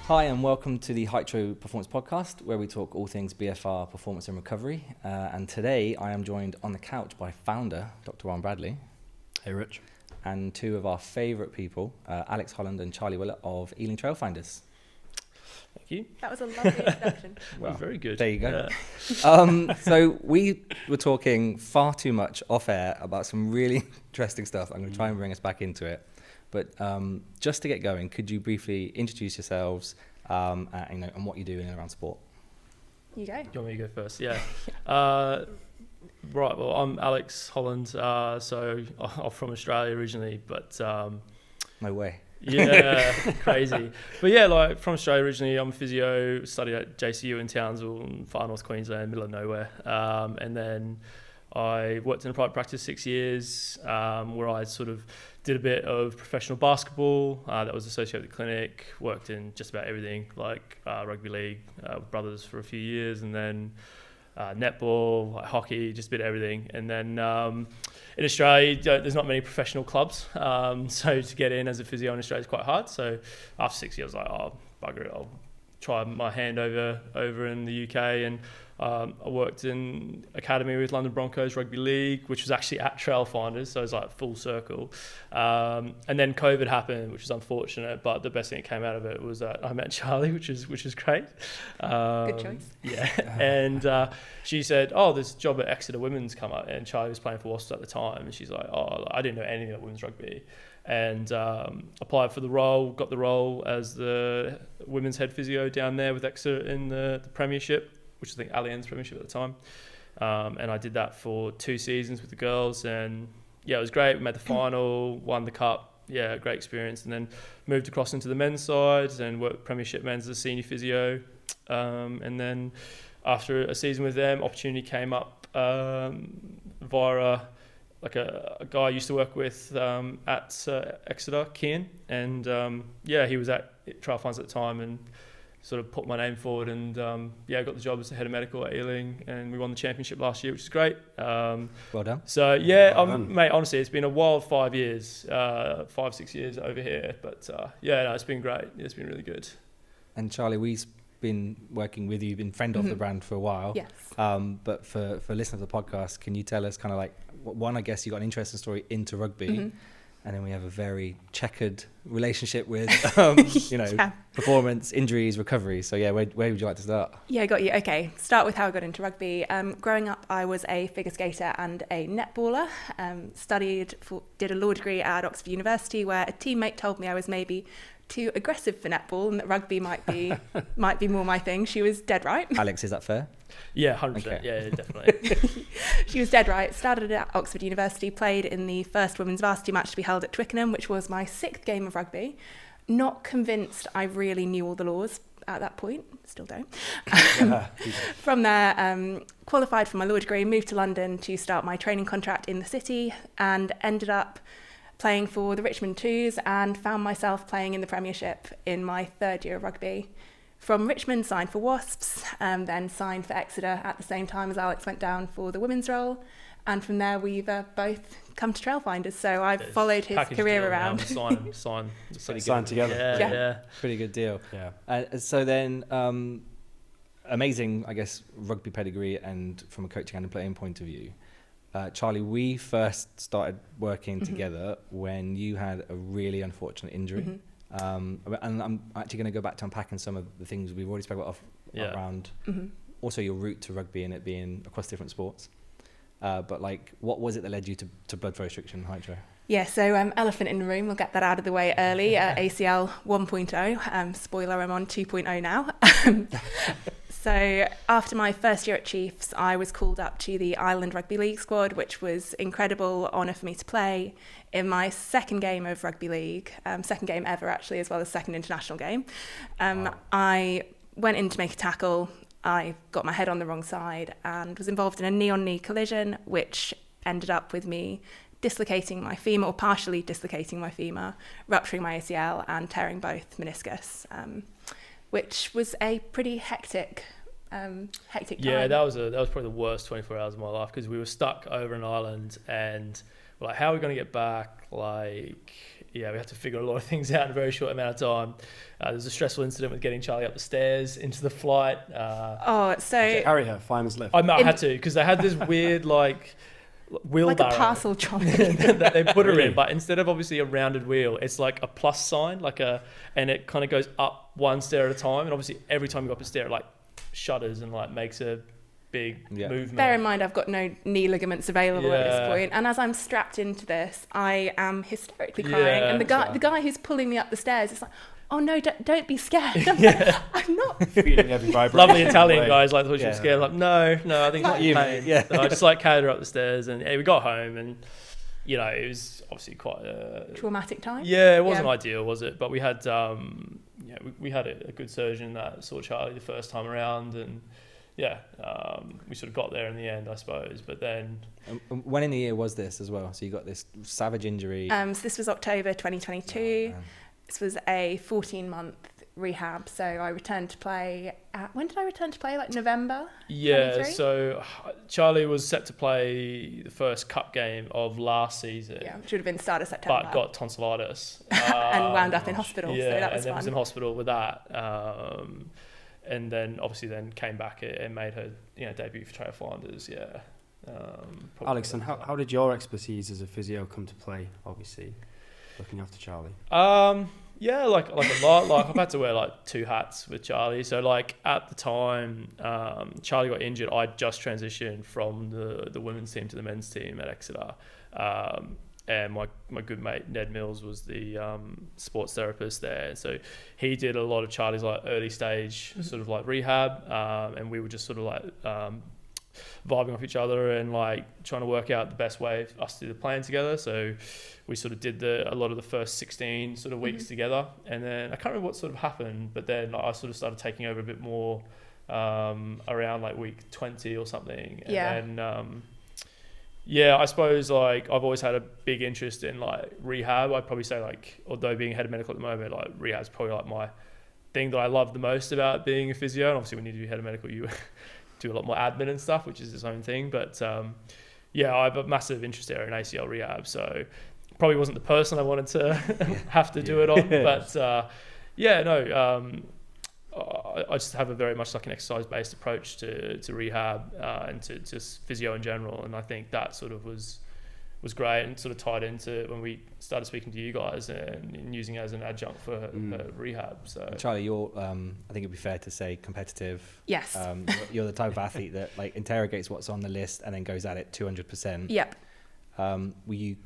Hi and welcome to the Hytro Performance Podcast, where we talk all things BFR, performance and recovery. And today I am joined on the couch by founder, Dr. Warren Bradley. Hey Rich. And two of our favourite people, Alex Holland and Charlie Willett of Ealing Trailfinders. Thank you. That was a lovely introduction. Well, very good. There you go. Yeah. So we were talking far too much off air about some really interesting stuff. I'm going to try and bring us back into it. But just to get going, could you briefly introduce yourselves and what you do in and around sport? You go. Do you want me to go first? Yeah. Right. Well, I'm Alex Holland. So I'm from Australia originally, but No way. yeah, crazy. But yeah, like from Australia originally. I'm a physio. Studied at JCU in Townsville, in far north Queensland, middle of nowhere. And then I worked in a private practice 6 years, where I sort of did a bit of professional basketball that was associated with the clinic, worked in just about everything, like rugby league with brothers for a few years, and then netball, like hockey, just a bit of everything. And then in Australia, there's not many professional clubs, so to get in as a physio in Australia is quite hard. So after 6 years, I was like, oh, bugger it, I'll try my hand over in the UK. And I worked in academy with London Broncos Rugby League, which was actually at Trailfinders, so it was like full circle. And then COVID happened, which was unfortunate, but the best thing that came out of it was that I met Charlie, which is great. Good choice. Yeah, and she said, "Oh, this job at Exeter Women's come up," and Charlie was playing for Wasps at the time, and she's like, "Oh, I didn't know anything about women's rugby." And applied for the role, got the role as the women's head physio down there with Exeter in the Premiership, which I think Allianz Premiership at the time. And I did that for 2 seasons with the girls, and yeah, it was great. We made the final, won the cup. Yeah, great experience. And then moved across into the men's side and worked Premiership men's as a senior physio. And then after a season with them, opportunity came up via like a guy I used to work with at Exeter, Kian, and he was at Trailfinders at the time and sort of put my name forward, and I got the job as the head of medical at Ealing, and we won the championship last year, which is great. Well done. So yeah, mate, honestly, it's been a wild 5 years, 5-6 years over here, but it's been great. It's been really good. And Charlie, we've been working with you, been friend of the brand for a while. Yes. But for listeners of the podcast, can you tell us kind of like, one, I guess you got an interesting story into rugby, and then we have a very checkered relationship with, performance, injuries, recovery. So yeah, where would you like to start? Yeah, got you. Okay, start with how I got into rugby. Growing up, I was a figure skater and a netballer. Did a law degree at Oxford University, where a teammate told me I was maybe too aggressive for netball and that rugby might be more my thing. She was dead right. Alex, is that fair? Yeah, 100%. Okay. Yeah, definitely. She was dead right. Started at Oxford University, played in the first women's varsity match to be held at Twickenham, which was my 6th game of rugby. Not convinced I really knew all the laws at that point. Still don't. From there, qualified for my law degree, moved to London to start my training contract in the city, and ended up playing for the Richmond Twos and found myself playing in the Premiership in my 3rd year of rugby. From Richmond, signed for Wasps, then signed for Exeter at the same time as Alex went down for the women's role. And from there, we've both come to Trailfinders. So I've followed his career around. Sign together. Yeah. Pretty good deal. Yeah. So then, amazing, I guess, rugby pedigree, and from a coaching and playing point of view. Charlie, we first started working together when you had a really unfortunate injury. And I'm actually going to go back to unpacking some of the things we've already spoken about around also your route to rugby and it being across different sports. But like, what was it that led you to blood flow restriction, Hytro? Yeah, so elephant in the room, we'll get that out of the way early. ACL 1.0, spoiler, I'm on 2.0 now. So after my first year at Chiefs, I was called up to the Ireland Rugby League squad, which was incredible honour for me to play in my 2nd game of rugby league, 2nd game ever actually, as well as 2nd international game. Wow. I went in to make a tackle. I got my head on the wrong side and was involved in a knee-on-knee collision, which ended up with me dislocating my femur, or partially dislocating my femur, rupturing my ACL and tearing both meniscus, which was a pretty hectic time. Yeah, that was probably the worst 24 hours of my life, because we were stuck over in Ireland and we're like, how are we going to get back? Like, yeah, we had to figure a lot of things out in a very short amount of time. There was a stressful incident with getting Charlie up the stairs into the flight. So carry her fireman's lift. I had to, because they had this weird like wheelbarrow, like a parcel trolley that they put her in, but instead of obviously a rounded wheel, it's like a plus sign, and it kind of goes up one stair at a time, and obviously every time you go up a stair, it like shudders and like makes a big movement. Bear in mind, I've got no knee ligaments available at this point, and as I'm strapped into this, I am hysterically crying, and the guy who's pulling me up the stairs is like, oh no, don't be scared. I'm not. Feeling every vibration. Lovely Italian guys like thought she was scared. Like, no, I think it's you, pain. yeah. So I just like carried her up the stairs, and we got home, and it was obviously quite a traumatic time. Yeah, it wasn't ideal, was it? But we had we had a good surgeon that saw Charlie the first time around, and we sort of got there in the end, I suppose. But then, when in the year was this as well? So you got this savage injury. So this was October 2022. This was a 14-month rehab. So I returned to play. When did I return to play? Like November? Yeah. 23? So Charlie was set to play the first cup game of last season. Yeah, which would have been start of September. But got tonsillitis and wound up in hospital. Yeah, so that was and then fun. was in hospital with that. And then obviously came back and made her debut for Trailfinders. Yeah. Alex, and how did your expertise as a physio come to play? Obviously, looking after Charlie. Yeah, like a lot. Like I've had to wear like two hats with Charlie. So like at the time, Charlie got injured. I just transitioned from the women's team to the men's team at Exeter. And my good mate Ned Mills was the sports therapist there. So he did a lot of Charlie's like early stage sort of like rehab, and we were just sort of like vibing off each other and like trying to work out the best way for us to do the plan together. So we sort of did a lot of the first 16 sort of weeks together, and then I can't remember what sort of happened, but then I sort of started taking over a bit more around like week 20 or something. And then I suppose like I've always had a big interest in like rehab. I'd probably say like, although being head of medical at the moment, like rehab's probably like my thing that I love the most about being a physio. And obviously when you do head of medical, you do a lot more admin and stuff, which is its own thing. But I have a massive interest there in ACL rehab. So probably wasn't the person I wanted to have to do it on. But I just have a very much like an exercise-based approach to rehab and to just physio in general. And I think that sort of was great and sort of tied into when we started speaking to you guys and using it as an adjunct for rehab. So Charlie, you're I think it'd be fair to say competitive. Yes. You're the type of athlete that like interrogates what's on the list and then goes at it 200%. Yep. Were you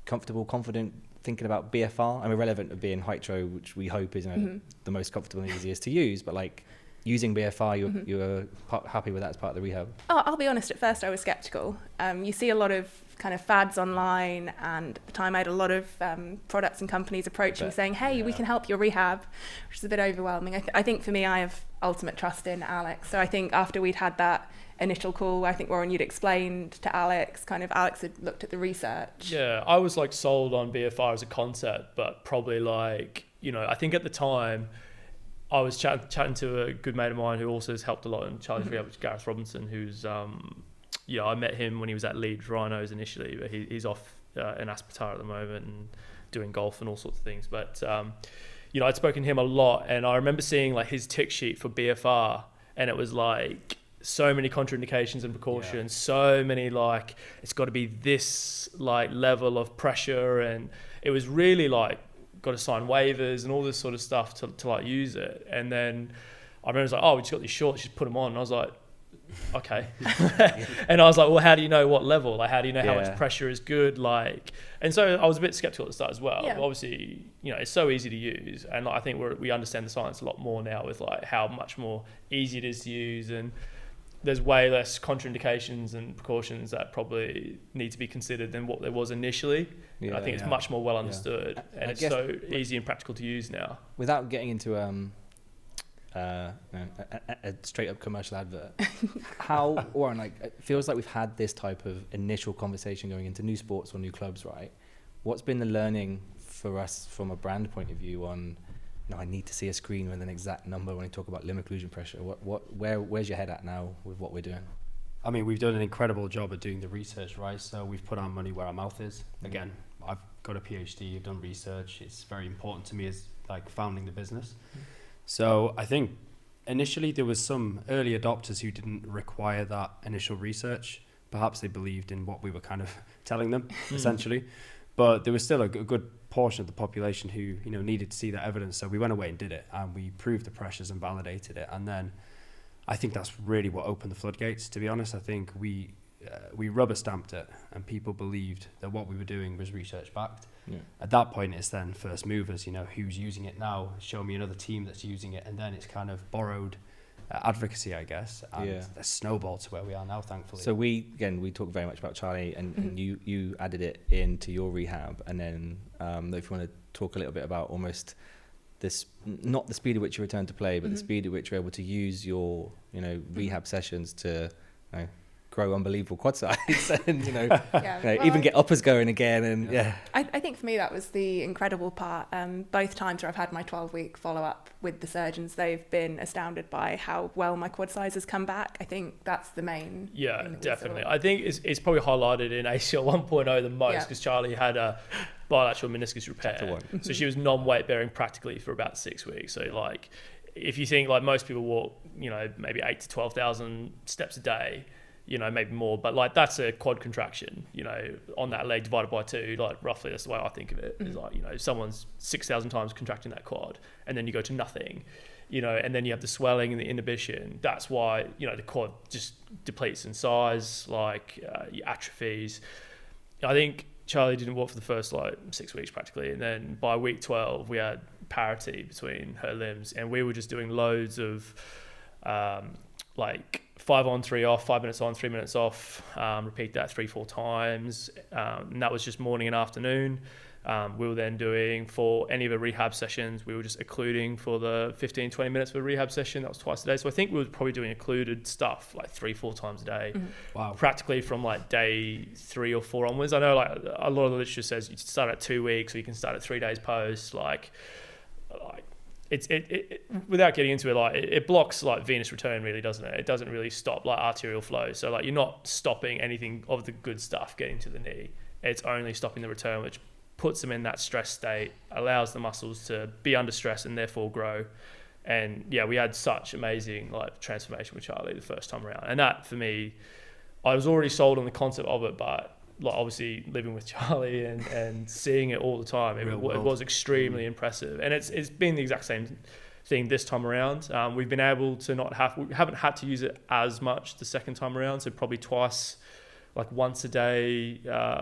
comfortable, confident thinking about BFR? I'm irrelevant of being Hytro, which we hope is the most comfortable and easiest to use, but like using BFR, you're happy with that as part of the rehab? Oh, I'll be honest, at first I was sceptical. You see a lot of kind of fads online, and at the time I had a lot of products and companies approaching saying, hey, we can help your rehab, which is a bit overwhelming. I think for me, I have ultimate trust in Alex. So I think after we'd had that initial call, I think Warren, you'd explained to Alex, Alex had looked at the research. Yeah, I was like sold on BFR as a concept, but probably like, I think at the time I was chatting to a good mate of mine who also has helped a lot in Charlie's rehab, which is Gareth Robinson, who's I met him when he was at Leeds Rhinos initially, but he's off in Aspetar at the moment and doing golf and all sorts of things. But I'd spoken to him a lot, and I remember seeing like his tick sheet for BFR, and it was like so many contraindications and precautions, so many like it's got to be this like level of pressure, and it was really like got to sign waivers and all this sort of stuff to like use it. And then I remember it was like, oh, we just got these shorts, just put them on. And I was like, okay. And I was like, well, how do you know what level? Like, how do you know how much pressure is good? Like, and so I was a bit skeptical at the start as well. But obviously, it's so easy to use, and like, I think we understand the science a lot more now with like how much more easy it is to use, and there's way less contraindications and precautions that probably need to be considered than what there was initially. I think it's much more well understood, and it's so easy and practical to use now. Without getting into a straight up commercial advert, how, Warren, like, it feels like we've had this type of initial conversation going into new sports or new clubs, right? What's been the learning for us from a brand point of view on, I need to see a screen with an exact number when I talk about limb occlusion pressure? Where's your head at now with what we're doing? I mean, we've done an incredible job at doing the research, right? So we've put our money where our mouth is. Again, I've got a PhD, I've done research. It's very important to me as like founding the business. So I think initially there was some early adopters who didn't require that initial research. Perhaps they believed in what we were kind of telling them, essentially. But there was still a good portion of the population who, you know, needed to see that evidence. So we went away and did it, and we proved the pressures and validated it. And then I think that's really what opened the floodgates, to be honest. I think we rubber stamped it, and people believed that what we were doing was research backed. Yeah. At that point, it's then first movers, you know, who's using it now, show me another team that's using it, and then it's kind of borrowed advocacy, I guess, and a snowball to where we are now, thankfully. So we talk very much about Charlie, and you added it into your rehab, and then if you want to talk a little bit about almost this, not the speed at which you return to play, but the speed at which you're able to use your, you know, rehab sessions to, you know, grow unbelievable quad size and, you know, even get uppers going again. And I think for me that was the incredible part. Both times where I've had my 12-week follow-up with the surgeons, they've been astounded by how well my quad size has come back. I think that's the main thing definitely. I think it's probably highlighted in ACL 1.0 the most, because Charlie had a bilateral meniscus repair. So she was non-weight bearing practically for about 6 weeks. So like, if you think like most people walk, you know, maybe 8,000 to 12,000 steps a day, you know, maybe more, but like that's a quad contraction, you know, on that leg divided by 2, like roughly that's the way I think of it. Is like, you know, someone's 6,000 times contracting that quad, and then you go to nothing, you know, and then you have the swelling and the inhibition. That's why, you know, the quad just depletes in size, like atrophies. I think Charlie didn't walk for the first like 6 weeks practically, and then by week 12 we had parity between her limbs, and we were just doing loads of like 5 on 3 off, 5 minutes on, 3 minutes off, repeat that 3-4 times, and that was just morning and afternoon. We were then doing, for any of the rehab sessions, we were just occluding for the 15-20 minutes of a rehab session. That was twice a day. So I think we were probably doing occluded stuff like 3-4 times a day. Wow. Practically from like day 3 or 4 onwards. I know like a lot of the literature says you start at 2 weeks, or you can start at 3 days post. Like it without getting into it, like it blocks like venous return, really, doesn't it? It doesn't really stop like arterial flow. So like you're not stopping anything of the good stuff getting to the knee. It's only stopping the return, which puts them in that stress state, allows the muscles to be under stress and therefore grow. And yeah, we had such amazing like transformation with Charlie the first time around. And that for me, I was already sold on the concept of it, but like obviously living with Charlie and seeing it all the time, it was extremely impressive. And it's been the exact same thing this time around. We've been able to we haven't had to use it as much the second time around, so probably twice, like once a day.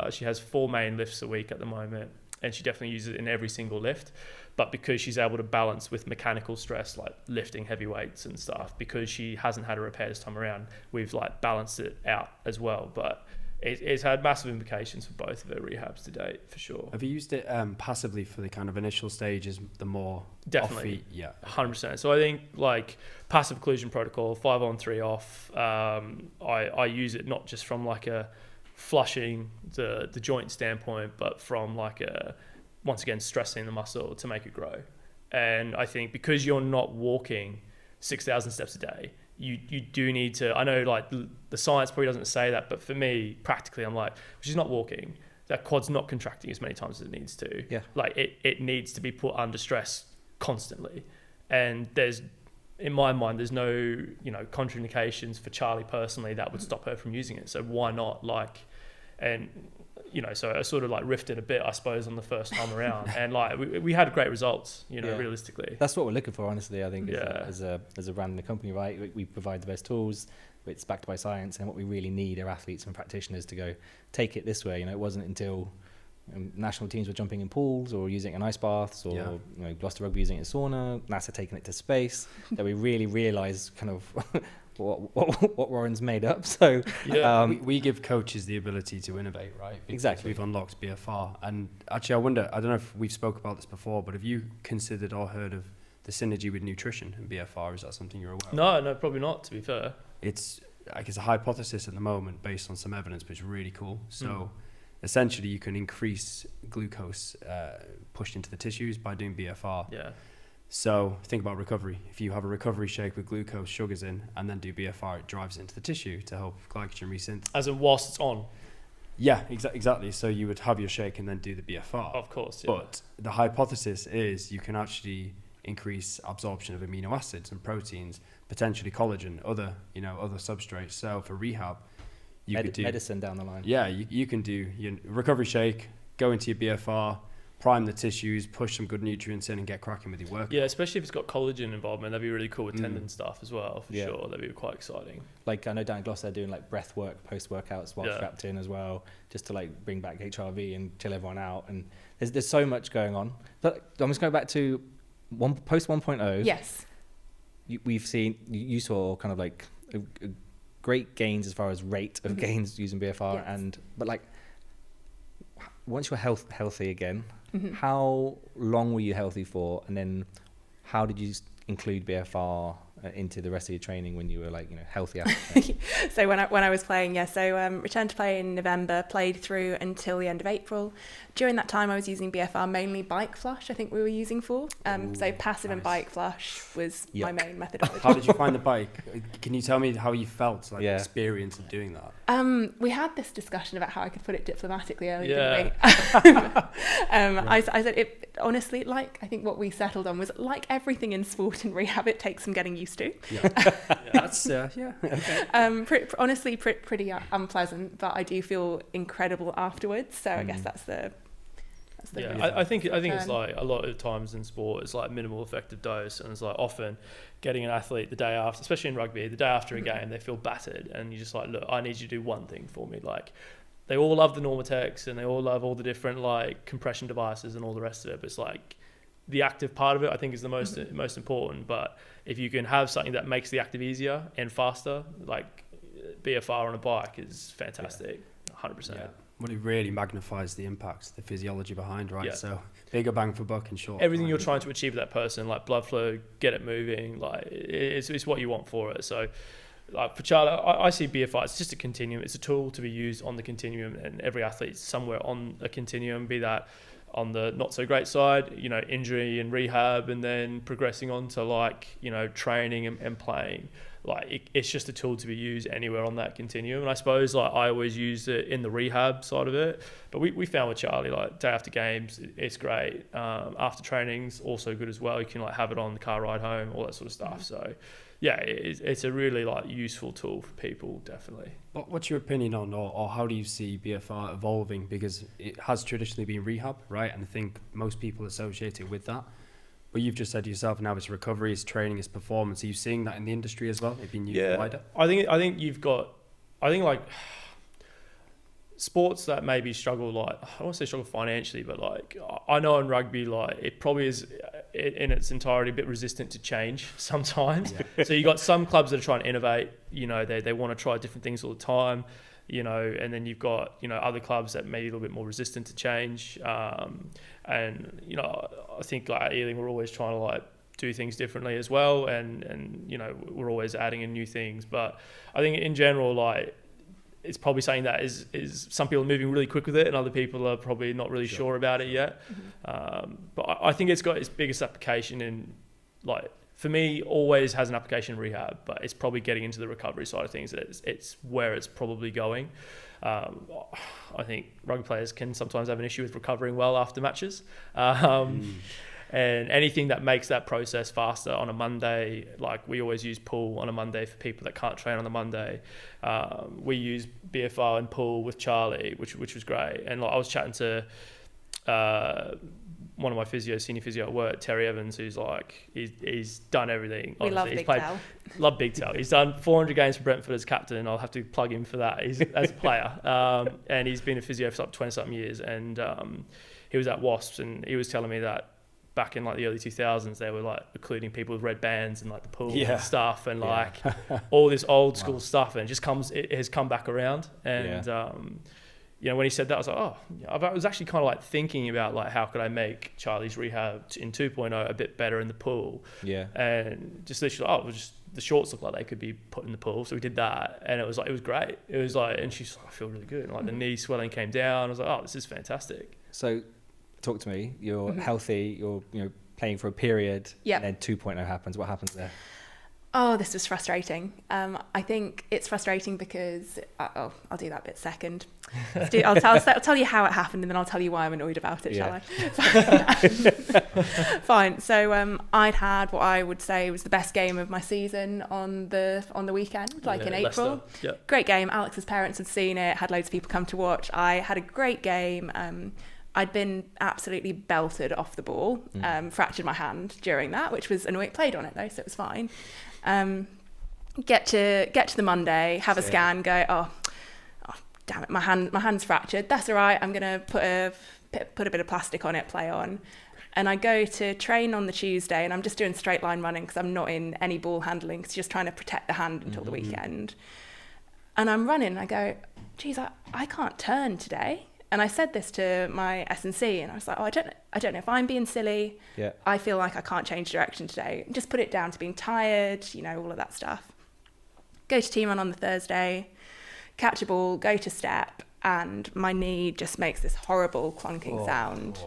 She has 4 main lifts a week at the moment, and she definitely uses it in every single lift. But because she's able to balance with mechanical stress, like lifting heavy weights and stuff, because she hasn't had a repair this time around, we've like balanced it out as well. But it's had massive implications for both of her rehabs to date, for sure. Have you used it passively for the kind of initial stages, the more definitely off-feet? Yeah, 100%. So I think like passive occlusion protocol, 5 on 3 off. I use it not just from like a flushing the joint standpoint, but from like once again stressing the muscle to make it grow. And I think because you're not walking 6,000 steps a day, you do need to, I know like the science probably doesn't say that, but for me practically I'm like, she's not walking, that quad's not contracting as many times as it needs to. Yeah. Like it needs to be put under stress constantly. And in my mind, there's no, you know, contraindications for Charlie personally that would stop her from using it. So why not? Like, and you know, so I sort of like riffed a bit, I suppose, on the first time around, and like we had great results, you know, realistically. That's what we're looking for, honestly. I think as a brand and a company, right? We provide the best tools. It's backed by science, and what we really need are athletes and practitioners to go take it this way. You know, it wasn't until national teams were jumping in pools or using it in ice baths, or you know, Gloucester Rugby using it in sauna, NASA taking it to space, that we really realised kind of what Warren's made up. So we give coaches the ability to innovate, right? Because exactly. We've unlocked BFR. And actually, I wonder, I don't know if we've spoke about this before, but have you considered or heard of the synergy with nutrition and BFR? Is that something you're aware of? No, probably not, to be fair. It's like it's a hypothesis at the moment based on some evidence, but it's really cool. So essentially you can increase glucose pushed into the tissues by doing BFR. Yeah. So think about recovery. If you have a recovery shake with glucose, sugars in, and then do BFR, it drives into the tissue to help glycogen resynthesis. As in whilst it's on? Yeah, exactly. So you would have your shake and then do the BFR. Of course, yeah. But the hypothesis is you can actually increase absorption of amino acids and proteins, potentially collagen, other substrates. So for rehab, you could do medicine down the line. Yeah, you can do your recovery shake, go into your BFR, prime the tissues, push some good nutrients in and get cracking with your work. Yeah, especially if it's got collagen involvement, that'd be really cool with tendon stuff as well, for sure. That'd be quite exciting. Like I know down at Gloucester they're doing like breath work post-workouts while strapped in as well, just to like bring back HRV and chill everyone out. And there's so much going on. But I'm just going back to post 1.0. Yes. We've seen, you saw kind of like a great gains as far as rate of gains using BFR. But like once you're healthy again, how long were you healthy for, and then how did you include BFR into the rest of your training when you were like healthy after? So when I was playing, returned to play in November, played through until the end of April. During that time I was using BFR, mainly bike flush I think we were using for. So passive and bike flush was my main methodology. How did you find the bike? Can you tell me how you felt, like the experience of doing that? We had this discussion about how I could put it diplomatically earlier, Yeah. didn't we? I said it honestly, like I think what we settled on was like everything in sport and rehab, it takes some getting used to. That's okay. Honestly, pretty unpleasant, but I do feel incredible afterwards. So I guess that's the I think it's like a lot of times in sport, it's like minimal effective dose, and it's like often getting an athlete the day after, especially in rugby, the day after a game, they feel battered, and you're just like, look, I need you to do one thing for me. Like they all love the Normatex and they all love all the different like compression devices and all the rest of it, but it's like the active part of it I think is the most important. But if you can have something that makes the active easier and faster, like BFR on a bike is fantastic. 100%. Yeah. Well, it really magnifies the impacts, the physiology behind, right? So bigger bang for buck in short. Everything you're trying to achieve with that person, like blood flow, get it moving, like it's what you want for it. So like for Charlie, I see BFR, it's just a continuum. It's a tool to be used on the continuum, and every athlete's somewhere on a continuum, be that on the not so great side, injury and rehab, and then progressing on to like, training and playing. Like it's just a tool to be used anywhere on that continuum. And I suppose like I always use it in the rehab side of it, but we found with Charlie, like day after games, it's great. After trainings, also good as well. You can like have it on the car ride home, all that sort of stuff. So yeah, it's a really like useful tool for people, definitely. What's your opinion on, or how do you see BFR evolving? Because it has traditionally been rehab, right? And I think most people associate it with that. But you've just said to yourself, now it's recovery, it's training, it's performance. Are you seeing that in the industry as well? Wider? I think you've got, like sports that maybe struggle, like I don't want to say struggle financially, but like I know in rugby, like it probably is in its entirety a bit resistant to change sometimes. So you got some clubs that are trying to innovate. They want to try different things all the time. And then you've got, other clubs that may be a little bit more resistant to change. And I think like at Ealing, we're always trying to like do things differently as well. And we're always adding in new things. But I think in general, like it's probably something that is some people are moving really quick with it, and other people are probably not really sure about it yet. But I think it's got its biggest application in like, for me, always has an application in rehab, but it's probably getting into the recovery side of things. It's where it's probably going. I think rugby players can sometimes have an issue with recovering well after matches. And anything that makes that process faster on a Monday, like we always use pool on a Monday for people that can't train on the Monday. We use BFR and pool with Charlie, which was great. And like I was chatting to one of my senior physio at work, Terry Evans, who's like, he's done everything. We love Big Tal. Love Big Tal. He's done 400 games for Brentford as captain, and I'll have to plug him for that as a player. And he's been a physio for like 20-something years. And he was at Wasps, and he was telling me that back in like the early 2000s, they were like including people with red bands and like the pool and stuff, and like all this old school stuff, and it has come back around. And when he said that, I was like, I was actually kind of like thinking about like how could I make Charlie's rehab in 2.0 a bit better in the pool. And just literally, just the shorts look like they could be put in the pool, so we did that, and it was great. It was like, and she's like, I feel really good. And like the knee swelling came down. I was like, this is fantastic. So talk to me. You're healthy. You're playing for a period, Yep. and then 2.0 happens. What happens there? Oh, this was frustrating. I think it's frustrating because I'll do that bit second. I'll tell you how it happened, and then I'll tell you why I'm annoyed about it. Yeah. Shall I? Fine. So I'd had what I would say was the best game of my season on the weekend, in April. Yeah. Great game. Alex's parents had seen it, had loads of people come to watch. I had a great game. I'd been absolutely belted off the ball, fractured my hand during that, which was annoying. Played on it though, so it was fine. Get to the Monday, have a scan, go, oh damn it, my hand's fractured. That's all right. I'm gonna put a bit of plastic on it, play on. And I go to train on the Tuesday, and I'm just doing straight line running because I'm not in any ball handling, because just trying to protect the hand until the weekend. And I'm running, and I go, geez, I can't turn today. And I said this to my S&C, and I was like, I don't know if I'm being silly. Yeah. I feel like I can't change direction today. Just put it down to being tired, all of that stuff. Go to team run on the Thursday, catch a ball, go to step, and my knee just makes this horrible clunking sound.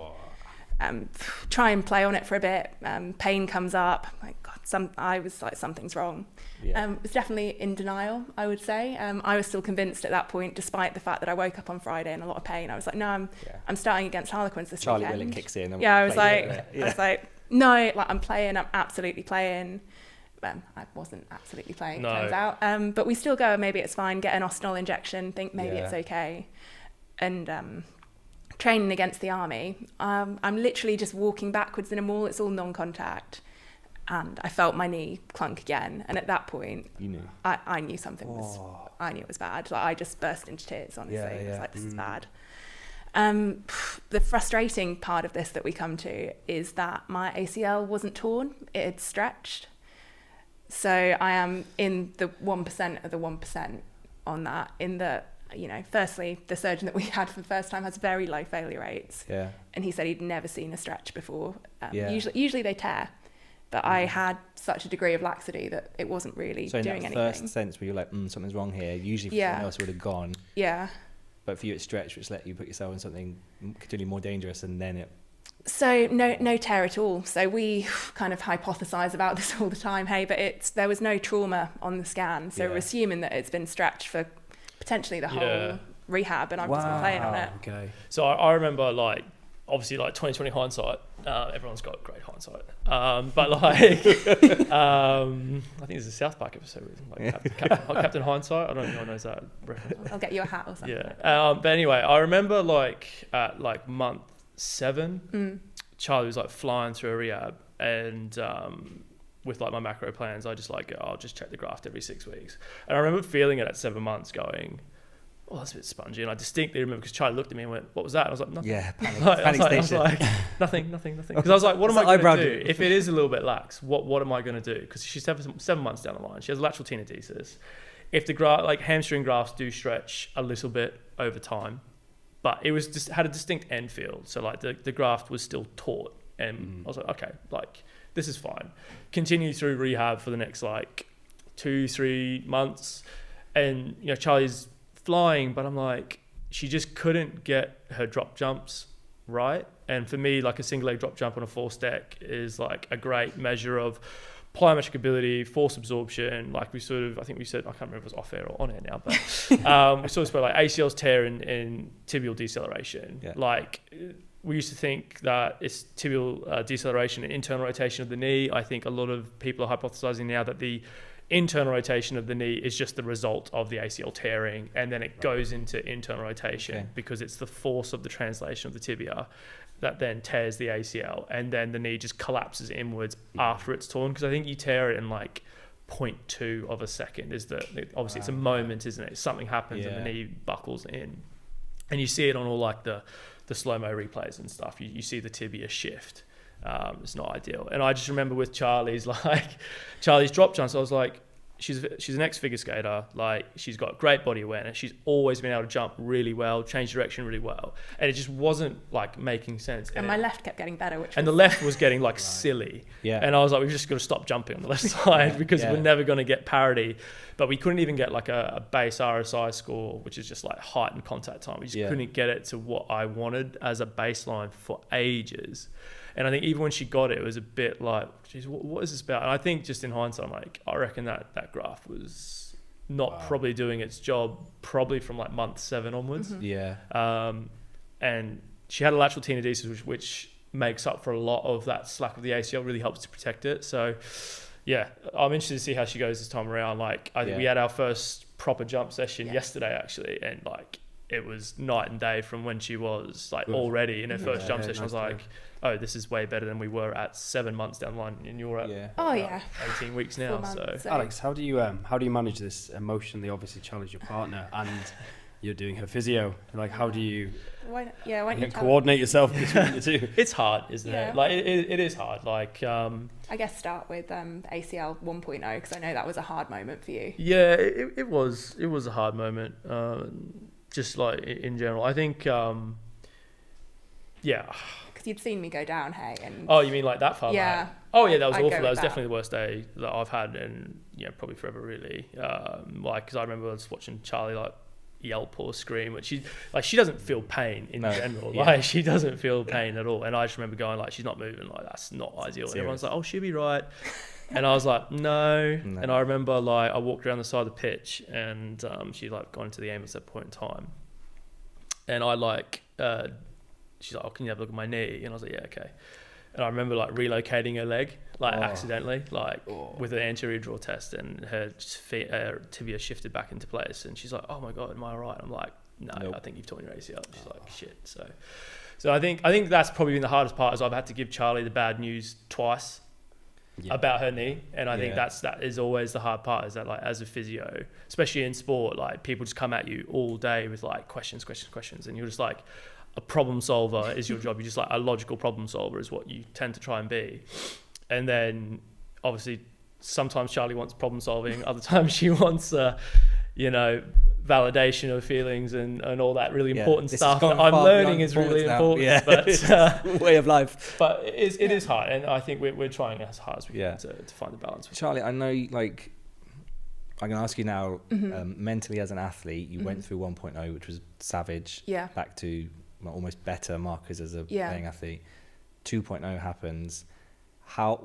Try and play on it for a bit. Pain comes up. My God, I was like, something's wrong. Yeah. It was definitely in denial, I would say. I was still convinced at that point, despite the fact that I woke up on Friday in a lot of pain. I was like, no, I'm starting against Harlequins this Charlie weekend. Willett kicks in. And I was like, no, I'm playing. I'm absolutely playing. I wasn't absolutely playing, turns out. But we still go, maybe it's fine, get an Ostenol injection, think maybe it's okay. And training against the army, I'm literally just walking backwards in a mall. It's all non-contact. And I felt my knee clunk again. And at that point, you knew. I knew something was, I knew it was bad. Like, I just burst into tears, honestly. I was like, this is bad. The frustrating part of this that we come to is that my ACL wasn't torn, it had stretched. So I am in the 1% of the 1% on that, in that, firstly, the surgeon that we had for the first time has very low failure rates. Yeah. And he said he'd never seen a stretch before. Usually they tear. But I had such a degree of laxity that it wasn't really doing anything. So in that first sense where you're like, something's wrong here, usually for someone else it would have gone. Yeah. But for you it stretched, which let you put yourself in something continually more dangerous, and then it... So no tear at all. So we kind of hypothesize about this all the time, but there was no trauma on the scan. So we're assuming that it's been stretched for potentially the whole rehab, and I've just been playing on it. Okay. So I remember, obviously 2020 hindsight, everyone's got great hindsight. But I think there's a South Park episode with Captain Hindsight. I don't know if anyone knows that reference. I'll get you a hat or something. Yeah. But anyway, I remember at month 7, Charlie was flying through a rehab, and with my macro plans, I just I'll just check the graft every 6 weeks. And I remember feeling it at 7 months, going, oh, that's a bit spongy. And I distinctly remember, because Charlie looked at me and went, what was that? And I was like, nothing. Yeah, panic I was like, nothing. Because I was like, what am I going to do? If it is a little bit lax, what am I going to do? Because she's 7 months down the line. She has lateral tenodesis. If the hamstring grafts do stretch a little bit over time, but it was just had a distinct end field. So the graft was still taut. And I was like, okay, this is fine. Continue through rehab for the next 2-3 months. And, Charlie's flying, but I'm like, she just couldn't get her drop jumps right. And for me, a single leg drop jump on a force deck is a great measure of plyometric ability, force absorption. I think we said, I can't remember if it was off air or on air now, but we sort of spoke ACLs tear and tibial deceleration. Yeah. We used to think that it's tibial deceleration and internal rotation of the knee. I think a lot of people are hypothesizing now that the internal rotation of the knee is just the result of the ACL tearing, and then it goes into internal rotation because it's the force of the translation of the tibia that then tears the ACL, and then the knee just collapses inwards after it's torn, because I think you tear it in 0.2 of a second. Obviously it's a moment, isn't it? Something happens and the knee buckles in, and you see it on all the slow-mo replays and stuff. You see the tibia shift. It's not ideal. And I just remember with Charlie's drop jumps, I was like, she's an ex-figure skater. Like, she's got great body awareness. She's always been able to jump really well, change direction really well. And it just wasn't like making sense. And my left kept getting better, and the left was getting like silly. Yeah. And I was like, we've just got to stop jumping on the left side because we're never going to get parity. But we couldn't even get like a base RSI score, which is just like height and contact time. We just couldn't get it to what I wanted as a baseline for ages. And I think even when she got it, it was a bit like, geez, what is this about? And I think just in hindsight, I'm like, I reckon that graph was not probably doing its job probably from like month 7 onwards. Mm-hmm. Yeah. And she had a lateral tenodesis, which makes up for a lot of that slack of the ACL, really helps to protect it. So yeah, I'm interested to see how she goes this time around. Like, I think we had our first proper jump session yesterday actually, and like it was night and day from when she was like already in her first jump session. I was like, oh, this is way better than we were at 7 months down the line, and you're at 18 weeks now. 4 months, so Alex, how do you manage this emotionally? Obviously, challenge your partner, and you're doing her physio. Like, how do you why don't you coordinate yourself between the two? it's hard, isn't it? Like it is hard. Like I guess start with ACL 1.0 because I know that was a hard moment for you. Yeah, it was a hard moment. Just like in general, I think. Because you'd seen me go down, hey? And oh, you mean like that far back? Oh yeah, that was awful. That was definitely the worst day that I've had, and probably forever really. Like, because I remember I was watching Charlie like yelp or scream, which she doesn't feel pain in general. Like, she doesn't feel pain at all, and I just remember going like, she's not moving, like that's not ideal. And everyone's like, oh, she'll be right. And I was like, no. And I remember like I walked around the side of the pitch, and she like gone into the ambulance at that point in time, and I like. She's like, oh, can you have a look at my knee? And I was like, yeah, okay. And I remember like relocating her leg, like accidentally, like with an anterior draw test, and her tibia shifted back into place. And she's like, oh my God, am I all right? I'm like, no, nope. I think you've torn your ACL. She's like, shit. So I think that's probably been the hardest part, is I've had to give Charlie the bad news twice about her knee. And I think that is always the hard part, is that like as a physio, especially in sport, like people just come at you all day with like questions. And you're just like, a problem solver is your job. You're just like a logical problem solver is what you tend to try and be. And then obviously sometimes Charlie wants problem solving, other times she wants, validation of feelings and all that really important stuff that I'm learning is really important. Yeah. But way of life. But it is hard, and I think we're trying as hard as we can to find the balance. Charlie, I know like I'm going to ask you now, mentally as an athlete, you went through 1.0, which was savage, back to almost better markers as a playing athlete. 2.0 happens.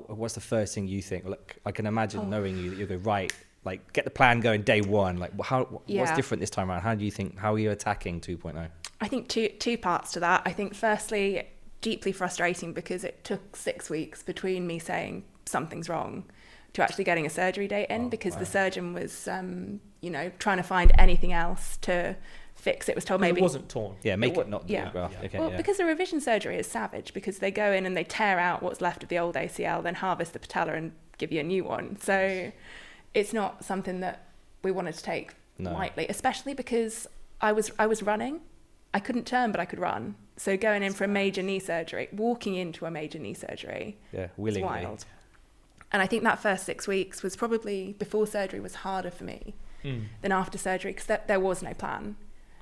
What's the first thing you think? Like, I can imagine knowing you that you go, right, like get the plan going day one. Like what's different this time around? How are you attacking 2.0? I think two parts to that. I think firstly, deeply frustrating because it took 6 weeks between me saying something's wrong to actually getting a surgery date in, because the surgeon was, trying to find anything else to fix it. Was told maybe it wasn't torn. Yeah, make it not the graph. Okay, well, because the revision surgery is savage, because they go in and they tear out what's left of the old ACL, then harvest the patella and give you a new one. So it's not something that we wanted to take lightly, especially because I was running. I couldn't turn, but I could run. So going in for a major knee surgery, walking into a major knee surgery, willingly. It's wild. And I think that first 6 weeks was probably, before surgery, was harder for me than after surgery, because there was no plan.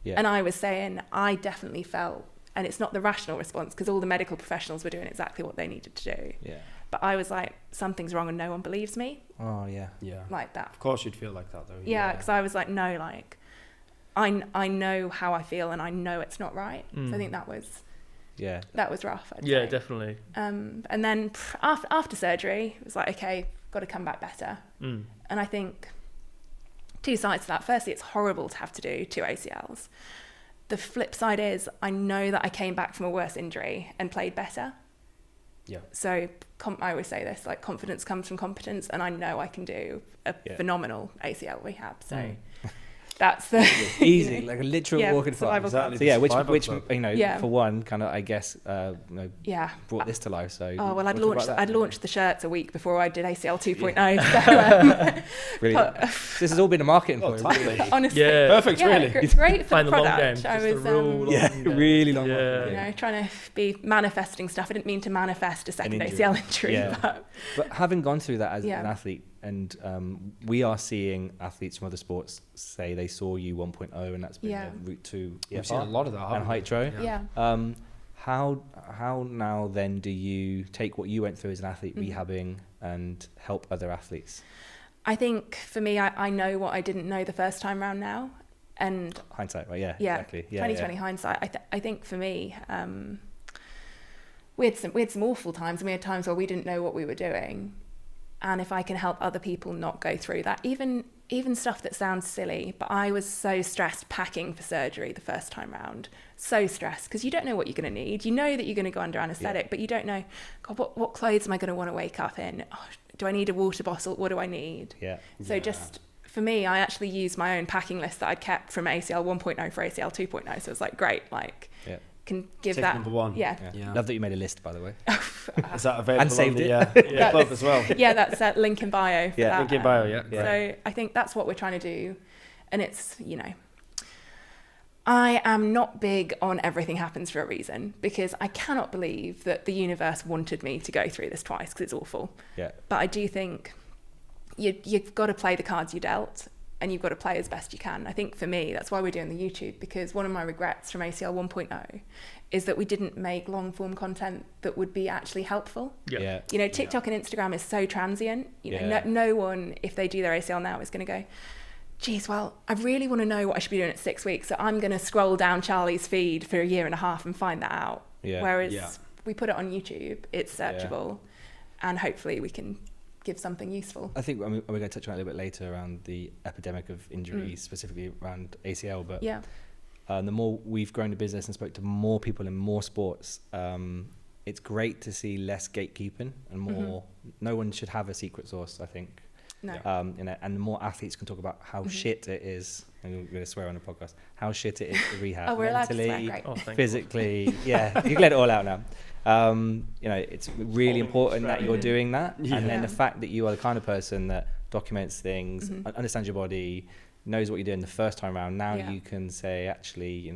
Yeah. And I was saying, I definitely felt, and it's not the rational response, because all the medical professionals were doing exactly what they needed to do. Yeah. But I was like, something's wrong and no one believes me. Oh, yeah. Yeah. Like that. Of course you'd feel like that, though. Yeah, because I was like, no, like, I know how I feel and I know it's not right. So I think that was rough. I'd say. Definitely. And then after surgery, it was like, okay, got to come back better. And I think two sides to that. Firstly, it's horrible to have to do 2 ACLs. The flip side is I know that I came back from a worse injury and played better. Yeah. So I always say this, like, confidence comes from competence, and I know I can do a phenomenal ACL rehab. So that's the easy, like a literal walk in the park. Exactly. So which for one, kind of, I guess, brought this to life. So I'd launched the shirts a week before I did ACL 2.0. So, brilliant. This has all been a marketing point, really. Honestly, perfect. Really, great for the product. I was really long. Trying to be manifesting stuff. I didn't mean to manifest a second ACL injury. But having gone through that as an athlete, we are seeing athletes from other sports say they saw you 1.0 and that's been Yeah. their route to We've seen a lot of that, and haven't we? Hytro. Yeah. How now then do you take what you went through as an athlete Mm-hmm. rehabbing and help other athletes? I think for me, I know what I didn't know the first time round now, and Hindsight, right? Yeah, yeah, exactly. Yeah, 2020 hindsight. I think for me, we had some awful times, and we had times where we didn't know what we were doing. And if I can help other people not go through that, even stuff that sounds silly, but I was so stressed packing for surgery the first time round. So stressed because you don't know what you're going to need. You know that you're going to go under anaesthetic, but you don't know, God, what clothes am I going to want to wake up in? Oh, do I need a water bottle? What do I need? Yeah. So just for me, I actually used my own packing list that I'd kept from ACL 1.0 for ACL 2.0. So it's like, great, like can give Tip that. number one. Yeah. Love that you made a list, by the way. Is that available And saved on it. the club as well? Yeah, that's link in bio. For that. Link in bio, yeah. So I think that's what we're trying to do. And it's, I am not big on everything happens for a reason, because I cannot believe that the universe wanted me to go through this twice, because it's awful. Yeah. But I do think you've got to play the cards you dealt, and you've got to play as best you can. I think for me, that's why we're doing the YouTube, because one of my regrets from ACL 1.0 is that we didn't make long form content that would be actually helpful. Yeah. TikTok and Instagram is so transient. Yeah. No one, if they do their ACL now, is going to go, geez, well, I really want to know what I should be doing at 6 weeks, so I'm going to scroll down Charlie's feed for a year and a half and find that out. Yeah. Whereas we put it on YouTube, it's searchable, and hopefully we can give something useful. I think we're going to touch on it a little bit later around the epidemic of injuries, specifically around ACL. But the more we've grown the business and spoke to more people in more sports, it's great to see less gatekeeping and more. No one should have a secret sauce, I think. No. And the more athletes can talk about how shit it is, and we're going to swear on the podcast, how shit it is to rehab. Oh, we're allowed to mentally, swear, great. physically. Yeah, you can let it all out now. It's really important that you're doing that. Yeah. And then the fact that you are the kind of person that documents things, understands your body, knows what you're doing the first time around. Now you can say, actually,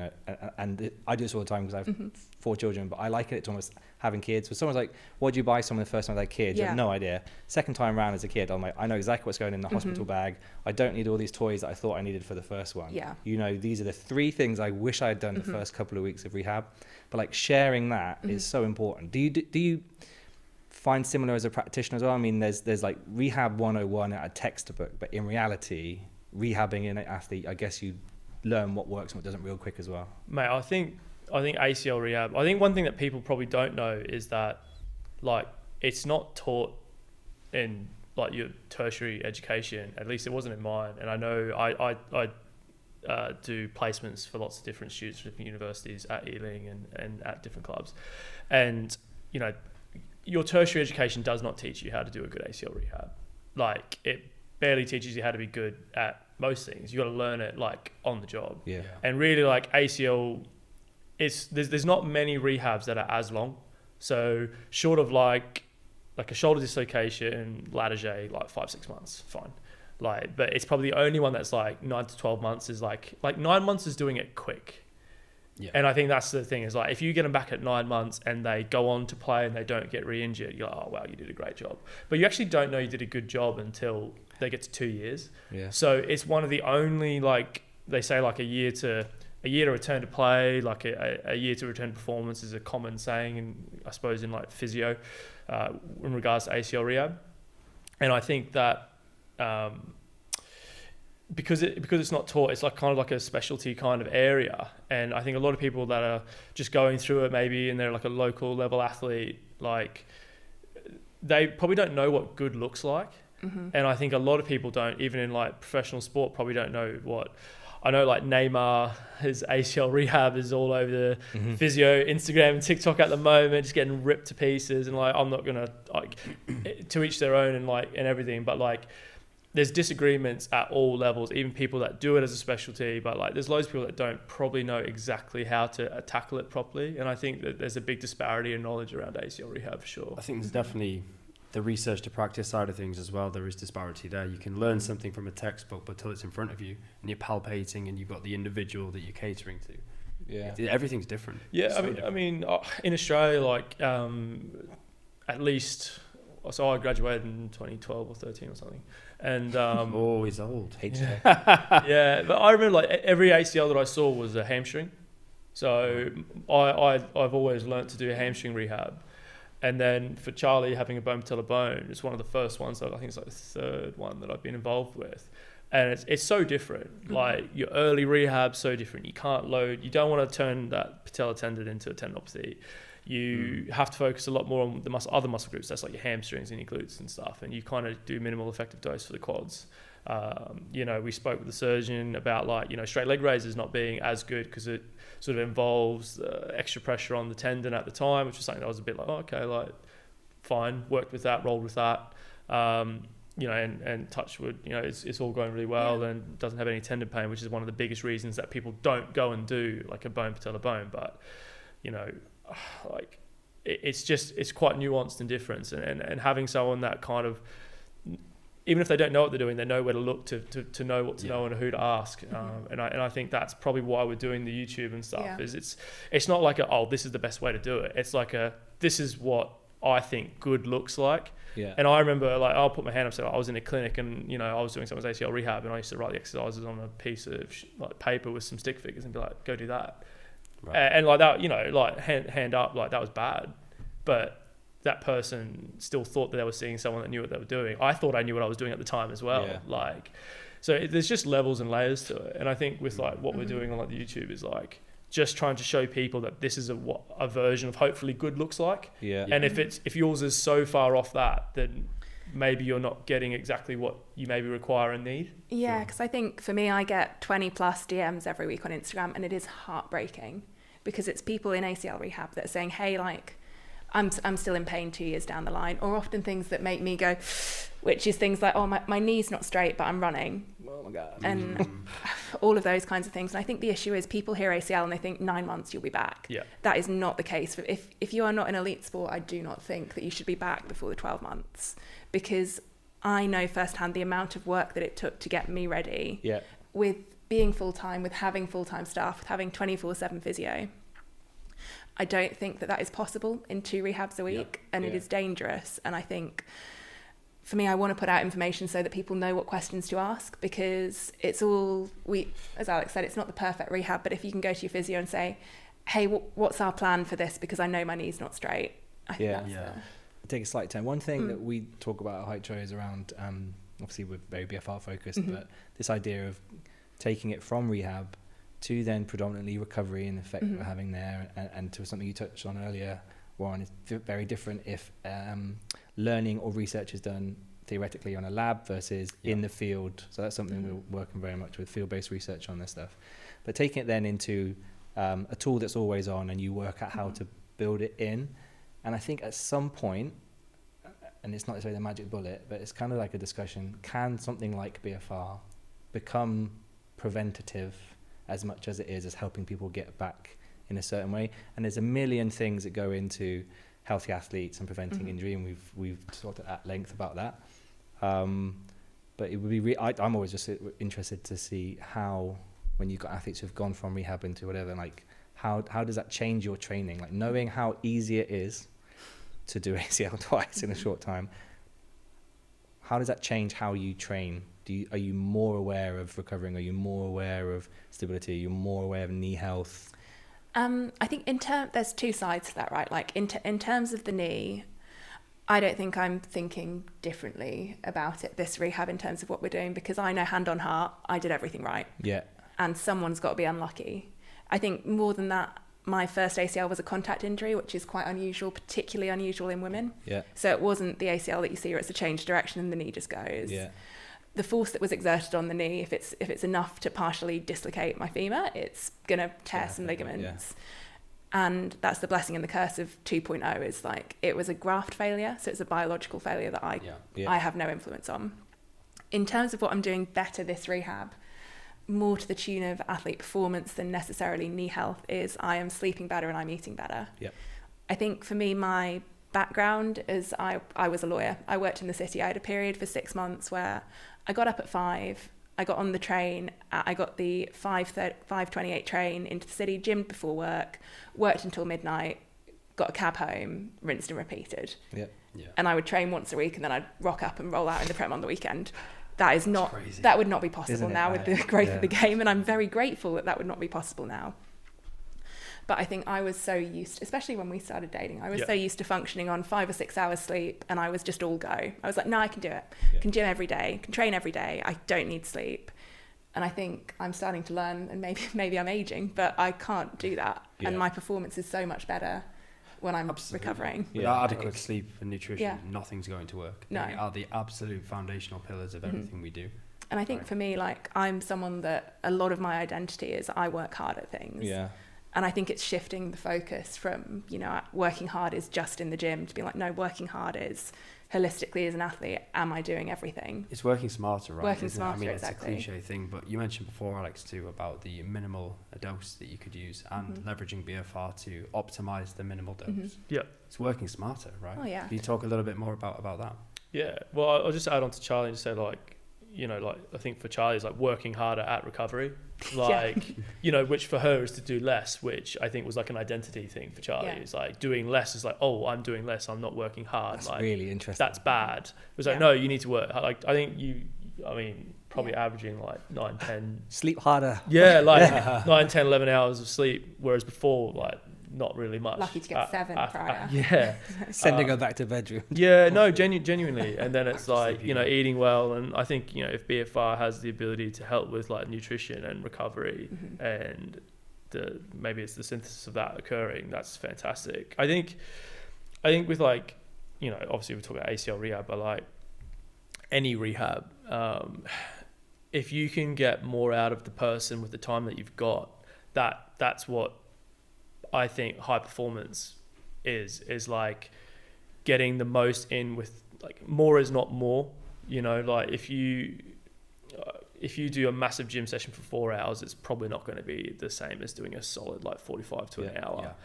and I do this all the time because I have 4 children, but I liken it to almost having kids. So someone's like, what do you buy someone the first time they had kids? You have no idea. Second time around as a kid, I'm like, I know exactly what's going in the hospital bag. I don't need all these toys that I thought I needed for the first one. Yeah. These are the 3 things I wish I had done the first couple of weeks of rehab. But like sharing that is so important. Do you find similar as a practitioner as well? I mean, there's like Rehab 101 at a textbook, but in reality, rehabbing an athlete, I guess you learn what works and what doesn't real quick as well. Mate, I think ACL rehab, I think one thing that people probably don't know is that, like, it's not taught in like your tertiary education. At least it wasn't in mine. And I know I do placements for lots of different students from different universities at Ealing and at different clubs. And, your tertiary education does not teach you how to do a good ACL rehab. Like, it barely teaches you how to be good at most things. You got to learn it like on the job. Yeah. And really, like, ACL, there's not many rehabs that are as long. So short of like a shoulder dislocation, Latarjet, like 5-6 months, fine. Like, but it's probably the only one that's like 9 to 12 months is like 9 months is doing it quick. Yeah. And I think that's the thing is, like, if you get them back at 9 months and they go on to play and they don't get re-injured, you're like, oh wow, you did a great job. But you actually don't know you did a good job until they get to 2 years. Yeah. So it's one of the only, like, they say like a year to return to play, like a year to return to performance is a common saying, and I suppose in like physio, in regards to ACL rehab. And I think that because it's not taught, it's like kind of like a specialty kind of area. And I think a lot of people that are just going through it maybe and they're like a local level athlete, like, they probably don't know what good looks like. And I think a lot of people don't, even in like professional sport, probably don't know what. I know like Neymar, his ACL rehab is all over the physio, Instagram and TikTok at the moment, just getting ripped to pieces. And like, I'm not gonna, like, to each their own and like, and everything, but like, there's disagreements at all levels, even people that do it as a specialty, but like, there's loads of people that don't probably know exactly how to tackle it properly. And I think that there's a big disparity in knowledge around ACL rehab for sure. I think there's definitely the research to practice side of things as well. There is disparity there. You can learn something from a textbook, but till it's in front of you and you're palpating and you've got the individual that you're catering to. Yeah. Everything's different. Yeah, I mean, in Australia, like, at least So I graduated in 2012 or 13 or something, and He's old. yeah. But I remember like every ACL that I saw was a hamstring. So I've always learnt to do a hamstring rehab. And then for Charlie, having a bone patella bone, it's one of the first ones that I think it's like the third one that I've been involved with. And it's so different. Mm-hmm. Like your early rehab, so different. You can't load. You don't want to turn that patella tendon into a tendinopathy. You have to focus a lot more on the other muscle groups. That's like your hamstrings and your glutes and stuff. And you kind of do minimal effective dose for the quads. We spoke with the surgeon about like, straight leg raises not being as good because it sort of involves extra pressure on the tendon at the time, which was something that was a bit like, okay, like fine, worked with that, rolled with that. And touch wood, it's all going really well and doesn't have any tendon pain, which is one of the biggest reasons that people don't go and do like a bone patella bone. But, like it's quite nuanced and different. And having someone that kind of, even if they don't know what they're doing, they know where to look to know what to know and who to ask. And I think that's probably why we're doing the YouTube and stuff. Is it's not like this is the best way to do it. It's like this is what I think good looks like. Yeah. And I remember like I'll put my hand up. So I was in a clinic and I was doing someone's ACL rehab and I used to write the exercises on a piece of like paper with some stick figures and be like, go do that. Right. And like that, like hand up, like that was bad, but that person still thought that they were seeing someone that knew what they were doing. I thought I knew what I was doing at the time as well. Yeah. Like, so there's just levels and layers to it. And I think with like what we're doing on like the YouTube is like just trying to show people that this is what a version of hopefully good looks like. Yeah. And if yours is so far off that, then maybe you're not getting exactly what you maybe require and need. Yeah, because I think for me, I get 20 plus DMs every week on Instagram, and it is heartbreaking because it's people in ACL rehab that are saying, hey, like, I'm still in pain 2 years down the line, or often things that make me go, which is things like, oh, my knee's not straight, but I'm running. Oh my God. And all of those kinds of things. And I think the issue is people hear ACL and they think 9 months you'll be back. Yeah. That is not the case. If you are not in elite sport, I do not think that you should be back before the 12 months because I know firsthand the amount of work that it took to get me ready with being full-time, with having full-time staff, with having 24/7 physio. I don't think that is possible in 2 rehabs a week, and it is dangerous. And I think, for me, I want to put out information so that people know what questions to ask, because it's all, as Alex said, it's not the perfect rehab, but if you can go to your physio and say, hey, what's our plan for this? Because I know my knee's not straight. I think that's take a slight turn. One thing that we talk about at Hytro is around, obviously we're very BFR focused, but this idea of taking it from rehab to then predominantly recovery and the effect we're having there, and to something you touched on earlier, Warren, is very different if learning or research is done theoretically on a lab versus in the field. So that's something we're working very much with, field-based research on this stuff. But taking it then into a tool that's always on, and you work out how to build it in. And I think at some point, and it's not necessarily the magic bullet, but it's kind of like a discussion, can something like BFR become preventative as much as it is as helping people get back in a certain way? And there's a million things that go into healthy athletes and preventing injury, and we've talked at length about that. But it would be I'm always just interested to see how, when you've got athletes who've gone from rehab into whatever, like how does that change your training? Like knowing how easy it is to do ACL twice in a short time, how does that change how you train? Are you more aware of recovering? Are you more aware of stability? Are you more aware of knee health? I think there's two sides to that, right? Like in terms of the knee, I don't think I'm thinking differently about it, this rehab, in terms of what we're doing, because I know hand on heart, I did everything right. Yeah. And someone's got to be unlucky. I think more than that, my first ACL was a contact injury, which is quite unusual, particularly unusual in women. Yeah. So it wasn't the ACL that you see where it's a change direction and the knee just goes. Yeah. The force that was exerted on the knee, if it's enough to partially dislocate my femur, it's going to tear some ligaments. Yeah. And that's the blessing and the curse of 2.0, is like it was a graft failure, so it's a biological failure that I have no influence on. In terms of what I'm doing better this rehab, more to the tune of athlete performance than necessarily knee health, is I am sleeping better and I'm eating better. Yep. I think for me, my background is I was a lawyer. I worked in the city. I had a period for 6 months where I got up at 5, I got on the train, I got the 5:28 train into the city, gymmed before work, worked until midnight, got a cab home, rinsed and repeated. Yeah. And I would train once a week, and then I'd rock up and roll out in the Prem on the weekend. That crazy. That would not be possible Isn't it? now with the growth of the game, and I'm very grateful that would not be possible now. But I think I was so used, especially when we started dating, I was so used to functioning on 5 or 6 hours sleep, and I was just all go. I was like, no, I can do it. I can gym every day, can train every day. I don't need sleep. And I think I'm starting to learn, and maybe I'm aging, but I can't do that. Yeah. And my performance is so much better when I'm recovering. Without adequate sleep and nutrition, Yeah. nothing's going to work. No. They are the absolute foundational pillars of everything we do. And I think for me, like, I'm someone that a lot of my identity is I work hard at things. Yeah. And I think it's shifting the focus from, you know, working hard is just in the gym to be like, no, working hard is holistically as an athlete, am I doing everything? It's working smarter, right? Working isn't it? I smarter, mean, exactly. it's a cliche thing, but you mentioned before, Alex, too, about the minimal dose that you could use and leveraging BFR to optimize the minimal dose. Yeah. It's working smarter, right? Oh, yeah. Can you talk a little bit more about that? Yeah. Well, I'll just add on to Charlie and just say, like, you know, like, I think for Charlie, it's like working harder at recovery. Like, you know, which for her is to do less, which I think was like an identity thing for Charlie. Yeah. It's like doing less is like, oh, I'm doing less, I'm not working hard. That's like, really interesting. that's bad. It was like, Yeah. no, you need to work. Like, I think probably averaging like 9, 10. Sleep harder. Yeah, like 9, 10, 11 hours of sleep, whereas before, like, not really much. Lucky to get 7 prior. Yeah. Sending her back to bedroom. Yeah, no, genuinely. And then it's like, sleeping. you know, eating well. And I think, you know, if BFR has the ability to help with like nutrition and recovery and maybe it's the synthesis of that occurring, that's fantastic. I think with like, you know, obviously we're talking about ACL rehab, but like any rehab, if you can get more out of the person with the time that you've got, that's what I think high performance is like getting the most in with, like, more is not more, you know, like if you do a massive gym session for 4 hours, it's probably not going to be the same as doing a solid like 45 to an hour,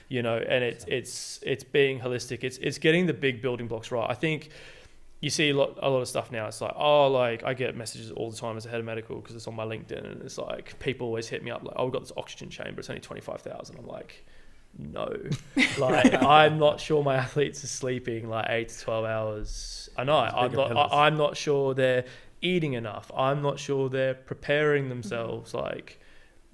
you know, and it's being holistic. It's getting the big building blocks right. I think you see a lot of stuff now. It's like, oh, like I get messages all the time as a head of medical because it's on my LinkedIn, and it's like people always hit me up like, oh, we've got this oxygen chamber, it's only 25,000. I'm like, no, like I'm not sure my athletes are sleeping like 8 to 12 hours a night. I'm not sure they're eating enough. I'm not sure they're preparing themselves like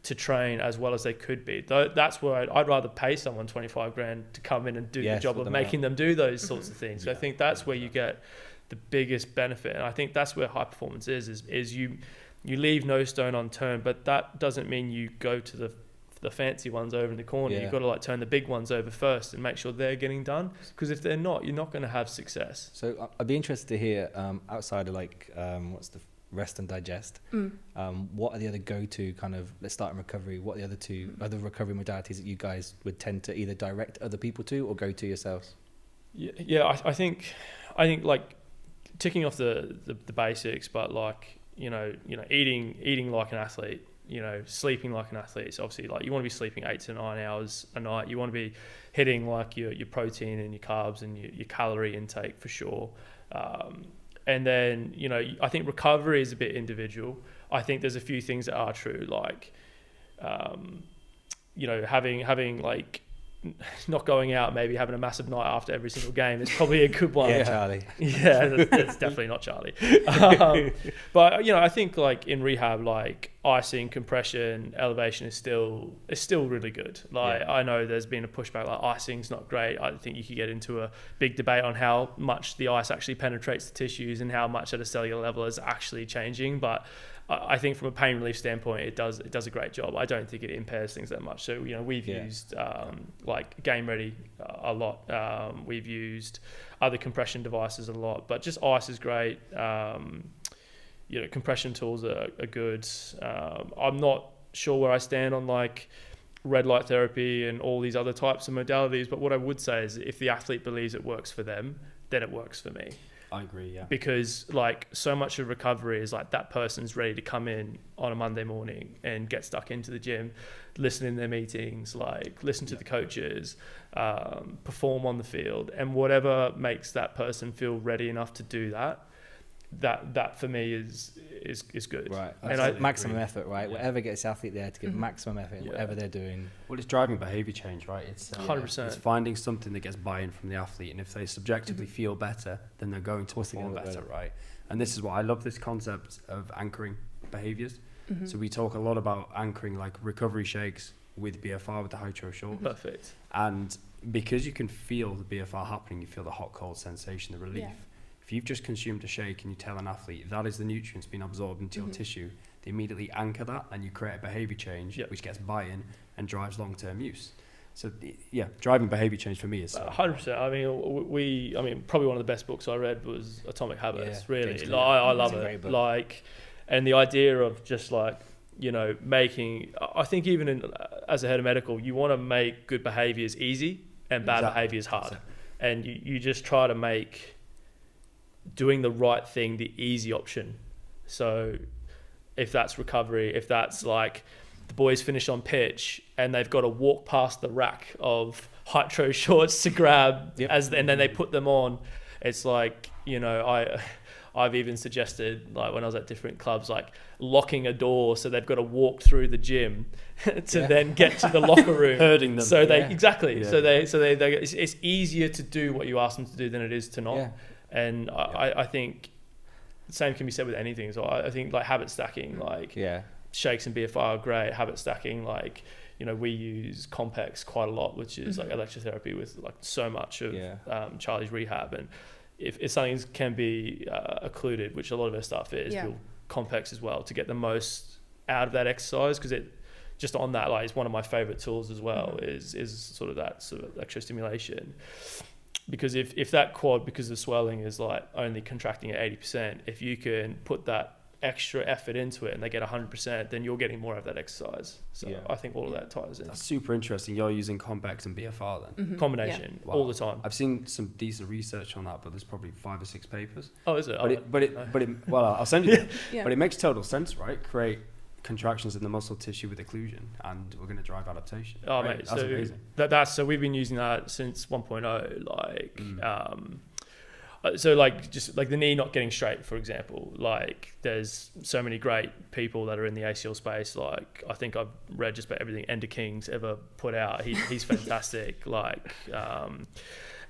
to train as well as they could be. That's where I'd rather pay someone 25 grand to come in and do the job of making them do those sorts of things. So I think that's where you get the biggest benefit, and I think that's where high performance is you leave no stone unturned, but that doesn't mean you go to the fancy ones over in the corner. You've got to like turn the big ones over first and make sure they're getting done, because if they're not, you're not going to have success. So I'd be interested to hear, outside of like what's the rest and digest, what are the other go-to kind of, let's start in recovery, what are the other two other recovery modalities that you guys would tend to either direct other people to or go to yourselves? I think like ticking off the basics, but like you know eating like an athlete, you know, sleeping like an athlete. So obviously, like, you want to be sleeping 8 to 9 hours a night. You want to be hitting like your protein and your carbs and your calorie intake for sure. And then, you know, I think recovery is a bit individual. I think there's a few things that are true, like, you know, having like not going out, maybe having a massive night after every single game is probably a good one. Yeah, Charlie. Yeah, that's definitely not Charlie. But, you know, I think like in rehab, like icing, compression, elevation is still really good. Like, I know there's been a pushback, like icing's not great. I think you could get into a big debate on how much the ice actually penetrates the tissues and how much at a cellular level is actually changing. But I think from a pain relief standpoint, it does a great job. I don't think it impairs things that much. So, you know, we've used like Game Ready a lot. We've used other compression devices a lot, but just ice is great. You know, compression tools are good. I'm not sure where I stand on like red light therapy and all these other types of modalities, but what I would say is if the athlete believes it works for them, then it works for me. I agree, yeah. Because like so much of recovery is like that person's ready to come in on a Monday morning and get stuck into the gym, listen in their meetings, like listen to the coaches, perform on the field, and whatever makes that person feel ready enough to do that that for me is good. Right. And maximum effort, right? Yeah. Whatever gets the athlete there to give maximum effort in whatever they're doing. Well, it's driving behaviour change, right? It's 100%. It's finding something that gets buy-in from the athlete, and if they subjectively feel better, then they're going to perform better, right? And this is what I love, this concept of anchoring behaviours. So we talk a lot about anchoring, like recovery shakes with BFR, with the Hytro shorts. Perfect. And because you can feel the BFR happening, you feel the hot cold sensation, the relief. Yeah. If you've just consumed a shake and you tell an athlete that is the nutrients being absorbed into your tissue, they immediately anchor that, and you create a behaviour change which gets buy-in and drives long-term use. So yeah, driving behaviour change for me is 100%. I mean, probably one of the best books I read was Atomic Habits. Yeah, really, I love it. Like, and the idea of just like, you know, making. I think even as a head of medical, you want to make good behaviours easy and bad behaviours hard, and you just try to make doing the right thing the easy option. So if that's recovery, if that's like the boys finish on pitch and they've got to walk past the rack of Hytro shorts to grab and then they put them on, it's like, you know, I've even suggested, like when I was at different clubs, like locking a door so they've got to walk through the gym to then get to the locker room, herding them. So they so they it's easier to do what you ask them to do than it is to not. Yeah. And I think the same can be said with anything. So I think like habit stacking, like shakes and BFR are great. Habit stacking, like, you know, we use Compex quite a lot, which is like electrotherapy with like so much of Charlie's Rehab. And if something can be occluded, which a lot of our stuff is, we'll Compex as well to get the most out of that exercise, because it just on that, like, it's one of my favorite tools as well, is sort of that sort of electrostimulation. Because if that quad, because the swelling is like only contracting at 80%, if you can put that extra effort into it and they get 100%, then you're getting more of that exercise. So I think all of that ties in. That's super interesting. You're using Compex and BFR then? Combination all the time. I've seen some decent research on that, but there's probably 5 or 6 papers. Oh, is it? Well, I'll send you that. But it makes total sense, right? Create contractions in the muscle tissue with occlusion, and we're going to drive adaptation. Oh, right? mate, that's amazing. So we've been using that since 1.0, like so like just like the knee not getting straight, for example. Like there's so many great people that are in the ACL space. Like I think I've read just about everything Ender King's ever put out. He's fantastic. Like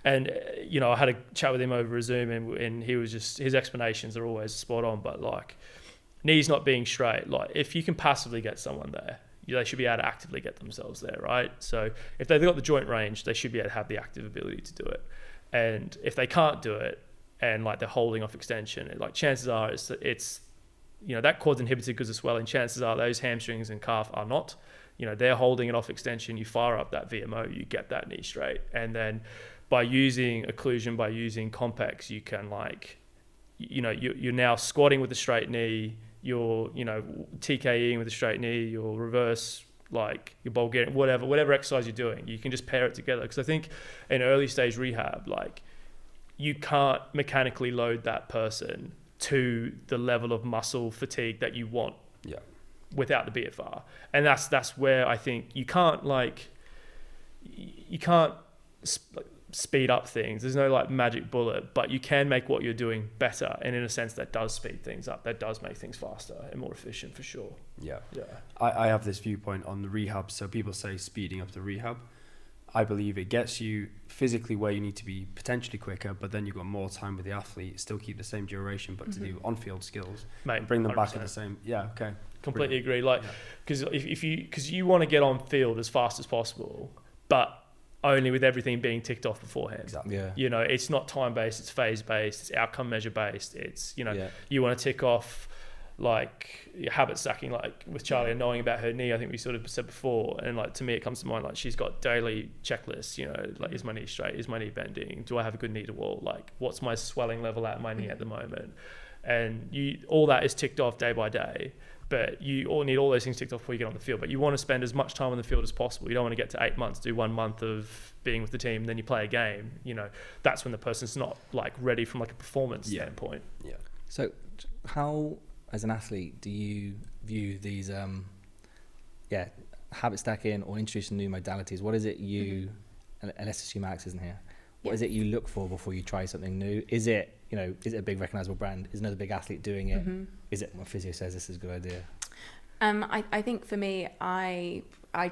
and you know, I had a chat with him over a Zoom, and he was just, his explanations are always spot on. But like knees not being straight, like if you can passively get someone there, they should be able to actively get themselves there, right? So if they've got the joint range, they should be able to have the active ability to do it. And if they can't do it and like they're holding off extension, like chances are it's you know, that quad's inhibited because of swelling. Chances are those hamstrings and calf are not. You know, they're holding it off extension. You fire up that VMO, you get that knee straight. And then by using occlusion, by using Compex, you can like, you know, you're now squatting with a straight knee. You're, you know, TKEing with a straight knee. You're reverse, like your Bulgarian, whatever exercise you're doing, you can just pair it together. Because I think in early stage rehab, like you can't mechanically load that person to the level of muscle fatigue that you want without the BFR. And that's where I think you can't speed up things. There's no like magic bullet, but you can make what you're doing better. And in a sense, that does speed things up. That does make things faster and more efficient for sure. Yeah. I have this viewpoint on the rehab. So people say speeding up the rehab. I believe it gets you physically where you need to be, potentially quicker, but then you've got more time with the athlete, still keep the same duration, but to do on-field skills, mate, bring them 100%. back at the same. Yeah, okay. Completely agree. Like, because because you want to get on field as fast as possible, but only with everything being ticked off beforehand. Exactly. Yeah. You know, it's not time-based, it's phase-based, it's outcome measure-based. It's, you know, you want to tick off like your habit stacking, like with Charlie and knowing about her knee. I think we sort of said before, and like to me it comes to mind, like she's got daily checklists, you know, like is my knee straight, is my knee bending, do I have a good knee to wall, like what's my swelling level at my knee at the moment, and all that is ticked off day by day. But you all need all those things ticked off before you get on the field. But you want to spend as much time on the field as possible. You don't want to get to 8 months, do 1 month of being with the team, and then you play a game. You know, that's when the person's not like ready from like a performance standpoint. Yeah. So how, as an athlete, do you view these habit stacking or introducing new modalities? What is it you, and let's assume Alex isn't here, What is it you look for before you try something new? Is it, is it a big recognizable brand? Is another big athlete doing it? Mm-hmm. Is it my physio says this is a good idea? I think for me, I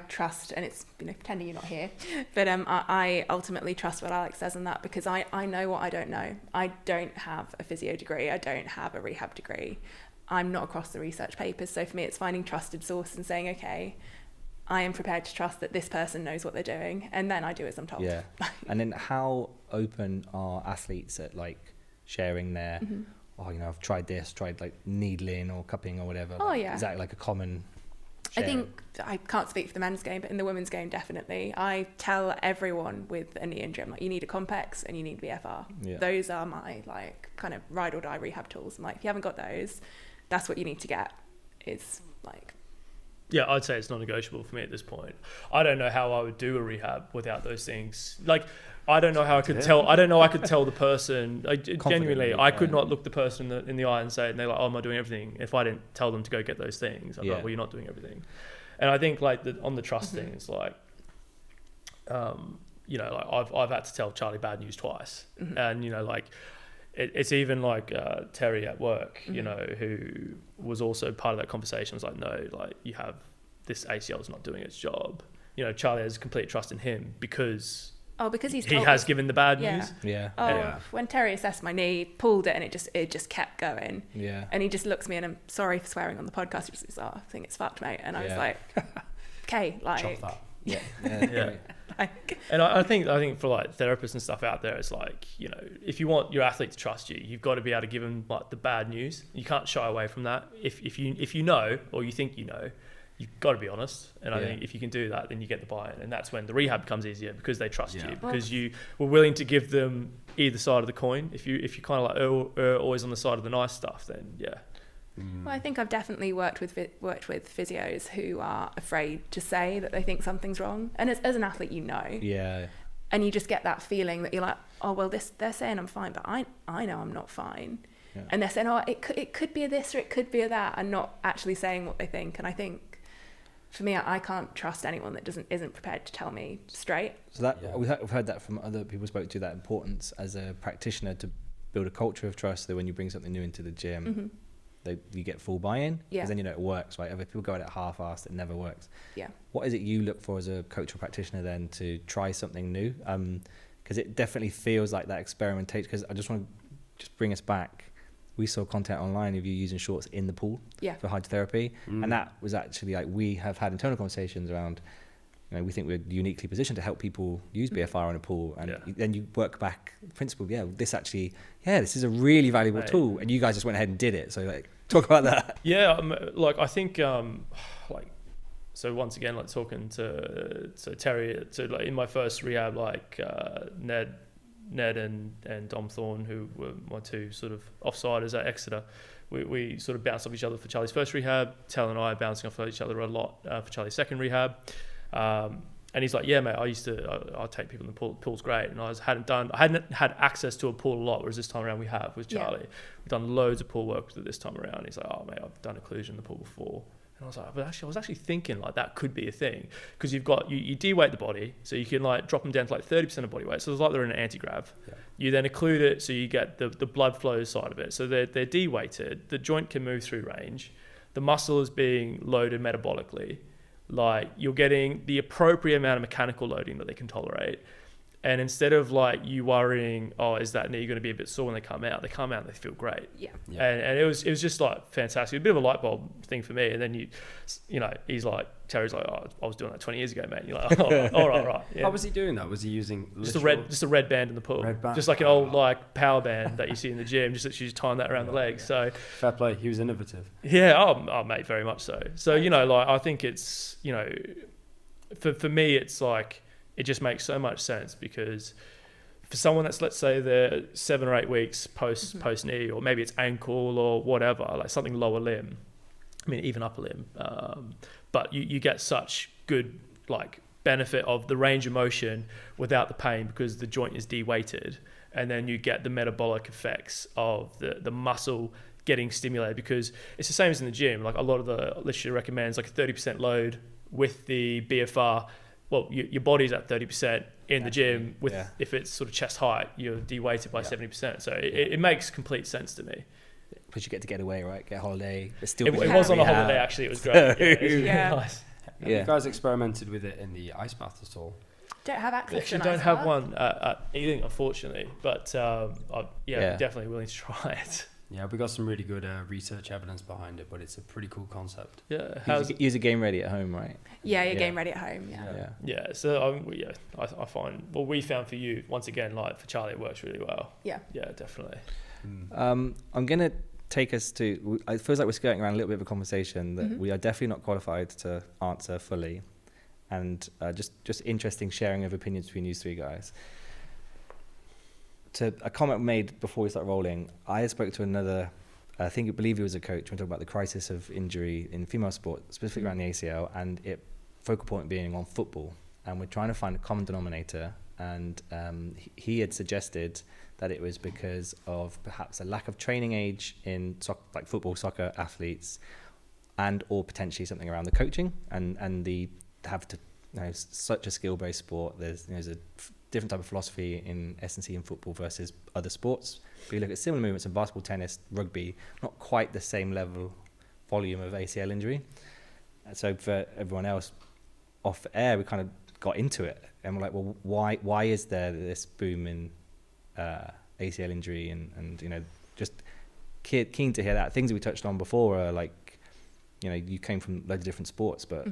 trust, and it's pretending you're not here, but I ultimately trust what Alex says in that, because I know what I don't know. I don't have a physio degree. I don't have a rehab degree. I'm not across the research papers. So for me, it's finding trusted source and saying, okay, I am prepared to trust that this person knows what they're doing, and then I do as I'm told. Yeah. And then how open are athletes at like sharing their, I've tried this, like needling or cupping or whatever. Oh, like, yeah. Is that like a common share? I think, I can't speak for the men's game, but in the women's game, definitely. I tell everyone with a knee injury, I'm like, you need a Compex and you need BFR. Yeah. Those are my like kind of ride or die rehab tools. I'm like, if you haven't got those, that's what you need to get. It's like... Yeah, I'd say it's non-negotiable for me at this point. I don't know how I would do a rehab without those things. Like, I don't know how I could tell. I don't know. I could tell the person. Genuinely, I could not look the person in the eye and say, and they're like, "Oh, am I doing everything?" If I didn't tell them to go get those things, I'm like, "Well, you're not doing everything." And I think like on the trust thing, it's like, like I've had to tell Charlie bad news twice, and like. It's even like Terry at work, who was also part of that conversation. Was like, no, like you have this ACL is not doing its job. Charlie has complete trust in him because he has given the bad news. Yeah. When Terry assessed my knee, pulled it, and it just kept going. Yeah. And he just looks at me, and I'm sorry for swearing on the podcast. He just goes, I think it's fucked, mate. And I was like, okay, like. Chop that. Yeah. And I think for like therapists and stuff out there, it's like, if you want your athlete to trust you, you've got to be able to give them like the bad news. You can't shy away from that. If you know, or you think you've got to be honest. And I think if you can do that, then you get the buy-in, and that's when the rehab becomes easier because they trust you, because you were willing to give them either side of the coin. If you kind of like always on the side of the nice stuff, then yeah. Well, I think I've definitely worked with physios who are afraid to say that they think something's wrong, and as an athlete, and you just get that feeling that you're like, oh well, they're saying I'm fine, but I know I'm not fine, and they're saying, oh, it could be a this or it could be a that, and not actually saying what they think. And I think for me, I can't trust anyone that isn't prepared to tell me straight. So that we've heard that from other people spoke to, that importance as a practitioner to build a culture of trust, that when you bring something new into the gym, you get full buy-in, because then it works, right? If people go at it half-assed, it never works. Yeah. What is it you look for as a coach or practitioner then to try something new? Because it definitely feels like that experimentation. Because I just want to bring us back. We saw content online of you using shorts in the pool for hydrotherapy, and that was actually like, we have had internal conversations around. We think we're uniquely positioned to help people use BFR in a pool, and then you work back the principle. This is a really valuable tool, and you guys just went ahead and did it. So like, talk about that. Yeah, like I think, so once again, like talking to Terry, like in my first rehab, like Ned and Dom Thorne, who were my two sort of offsiders at Exeter. We sort of bounced off each other for Charlie's first rehab. Tal and I are bouncing off each other a lot for Charlie's second rehab. And he's like, yeah, mate, I'll take people in the pool. The pool's great. And I hadn't had access to a pool a lot, whereas this time around we have with Charlie. We've done loads of pool work with it this time around. He's like, oh, mate, I've done occlusion in the pool before. And I was like, but actually, I was actually thinking like that could be a thing, because you've got, you de-weight the body, so you can like drop them down to like 30% of body weight. So it's like they're in an anti-grav. Yeah. You then occlude it, so you get the blood flow side of it. So they're de-weighted. The joint can move through range. The muscle is being loaded metabolically. Like, you're getting the appropriate amount of mechanical loading that they can tolerate. And instead of like you worrying, oh, is that knee going to be a bit sore when they come out and they feel great. Yeah. And it was just like fantastic. A bit of a light bulb thing for me. And then he's like, Terry's like, oh, I was doing that 20 years ago, mate. You're like, oh, all right. Yeah. How was he doing that? Was he using just a red band in the pool? Just like an old like power band that you see in the gym, just that you just time that around the legs. So fair play. He was innovative. Yeah. Oh, mate, very much so. So, like, I think it's, for me, it's like, it just makes so much sense, because for someone that's, let's say they're 7 or 8 weeks post knee, or maybe it's ankle or whatever, like something lower limb, I mean, even upper limb, but you get such good like benefit of the range of motion without the pain, because the joint is de-weighted, and then you get the metabolic effects of the muscle getting stimulated, because it's the same as in the gym. Like, a lot of the literature recommends like a 30% load with the BFR. Well, your body's at 30%. in the gym with Yeah. if it's sort of chest height, you're de-weighted by 70%. So it makes complete sense to me. Because you get to get away, right? Get a holiday. It's still It was on a holiday, actually. It was great. Yeah, it was really nice. Have you guys experimented with it in the ice bath at all? Don't have We access actually to an don't ice have bath. one at Ealing, unfortunately, but definitely willing to try it. Yeah, we got some really good research evidence behind it, but it's a pretty cool concept. Yeah, Use a game ready at home, right? Yeah, you're game ready at home. Yeah. So I find what we found for you once again, like for Charlie, it works really well. Yeah. Yeah, definitely. I'm gonna take us to. It feels like we're skirting around a little bit of a conversation that we are definitely not qualified to answer fully, and just interesting sharing of opinions between you three guys. To a comment made before we start rolling, I spoke to another. I believe he was a coach. We're talking about the crisis of injury in female sport, specifically around the ACL, and focal point being on football. And we're trying to find a common denominator. And he had suggested that it was because of perhaps a lack of training age in like football, soccer athletes, and or potentially something around the coaching and the have to such a skill based sport. There's a different type of philosophy in S&C in football versus other sports. If you look at similar movements in basketball, tennis, rugby, not quite the same level volume of ACL injury. So for everyone else off air, we kind of got into it and we're like, well, why is there this boom in ACL injury and just keen to hear that. Things that we touched on before are like, you came from loads of different sports, but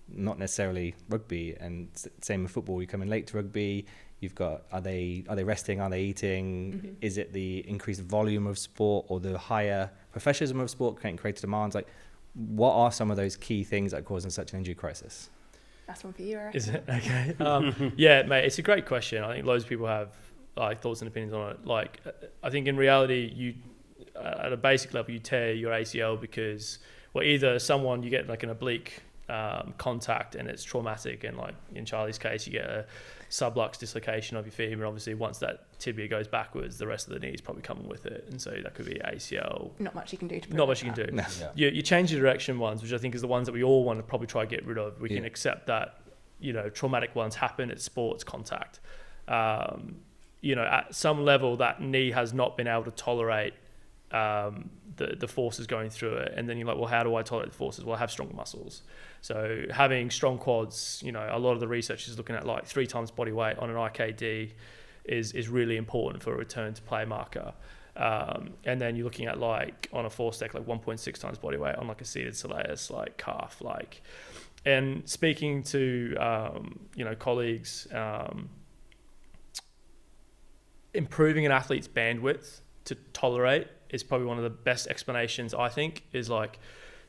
not necessarily rugby. And same with football. You come in late to rugby. You've got are they resting? Are they eating? Is it the increased volume of sport or the higher professionalism of sport creating greater demands? Like, what are some of those key things that are causing such an injury crisis? That's one for you, Eric. Is it okay? Yeah, mate. It's a great question. I think loads of people have like thoughts and opinions on it. Like, I think in reality, you at a basic level, you tear your ACL because, well, either you get like an oblique contact and it's traumatic, and like in Charlie's case, you get a sublux dislocation of your femur. Obviously, once that tibia goes backwards, the rest of the knee is probably coming with it, and so that could be ACL. Not much you can do to Not much you can do. No. You change the direction ones, which I think is the ones that we all want to probably try to get rid of. We can accept that traumatic ones happen. It's sports contact. At some level, that knee has not been able to tolerate the forces going through it, and then you're like, well, how do I tolerate the forces? Well, I have stronger muscles. So having strong quads, a lot of the research is looking at like 3 times body weight on an IKD is really important for a return to play marker. And then you're looking at like on a 4-stack, like 1.6 times body weight on like a seated soleus, like calf, like. And speaking to colleagues, improving an athlete's bandwidth to tolerate is probably one of the best explanations, I think, is like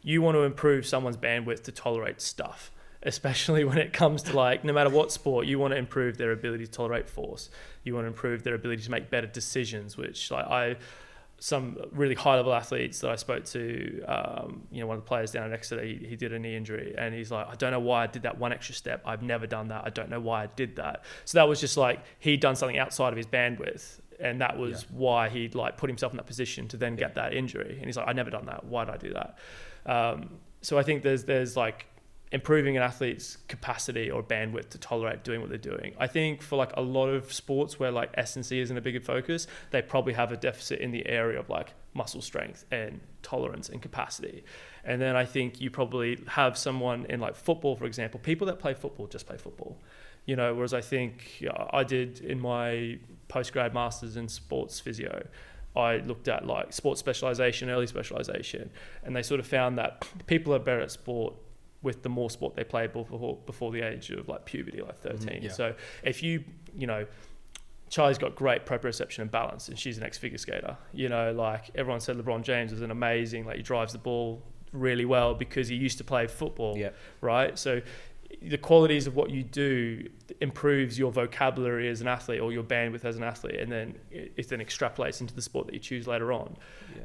you want to improve someone's bandwidth to tolerate stuff, especially when it comes to like, no matter what sport, you want to improve their ability to tolerate force. You want to improve their ability to make better decisions, which like some really high level athletes that I spoke to, one of the players down at Exeter, he did a knee injury and he's like, I don't know why I did that one extra step. I've never done that. I don't know why I did that. So that was just like, he'd done something outside of his bandwidth. And that was why he'd like put himself in that position to then get that injury. And he's like, I've never done that. Why did I do that? So I think there's like improving an athlete's capacity or bandwidth to tolerate doing what they're doing. I think for like a lot of sports where like S&C isn't a bigger focus, they probably have a deficit in the area of like muscle strength and tolerance and capacity. And then I think you probably have someone in like football, for example, people that play football just play football. Whereas I think I did in my postgrad masters in sports physio, I looked at like sports specialization, early specialization, and they sort of found that people are better at sport with the more sport they play before the age of like puberty, like 13. So if Charlie's got great proprioception and balance, and she's an ex-figure skater. Like everyone said, LeBron James is an amazing, like he drives the ball really well because he used to play football, right? So the qualities of what you do improves your vocabulary as an athlete or your bandwidth as an athlete, and then it then extrapolates into the sport that you choose later on.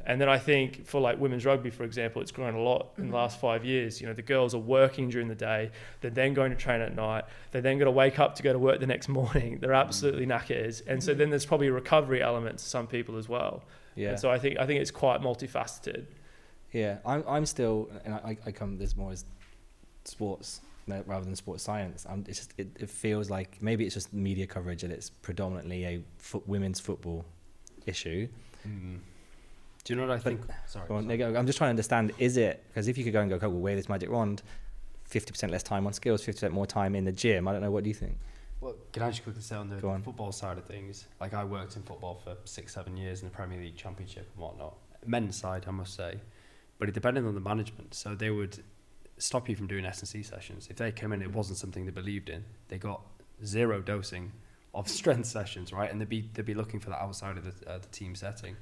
And then I think for like women's rugby, for example, it's grown a lot in the last 5 years. The girls are working during the day, they're then going to train at night, they're then going to wake up to go to work the next morning. They're absolutely knackered, and so then there's probably a recovery element to some people as well. And so I think it's quite multifaceted. I'm still, and I come this more as sports rather than sports science. It feels like maybe it's just media coverage and it's predominantly a women's football issue. Mm. Do you know what I think? Sorry. I'm just trying to understand, is it, because if you could go and go, okay, we'll wave this magic wand, 50% less time on skills, 50% more time in the gym. I don't know, what do you think? Well, can I just quickly say on the football side of things, like I worked in football for 6-7 years in the Premier League Championship and whatnot. Men's side, I must say. But it depended on the management. So they would stop you from doing S&C sessions. If they came in, it wasn't something they believed in. They got 0 dosing of strength sessions, right? And they'd be looking for that outside of the team setting.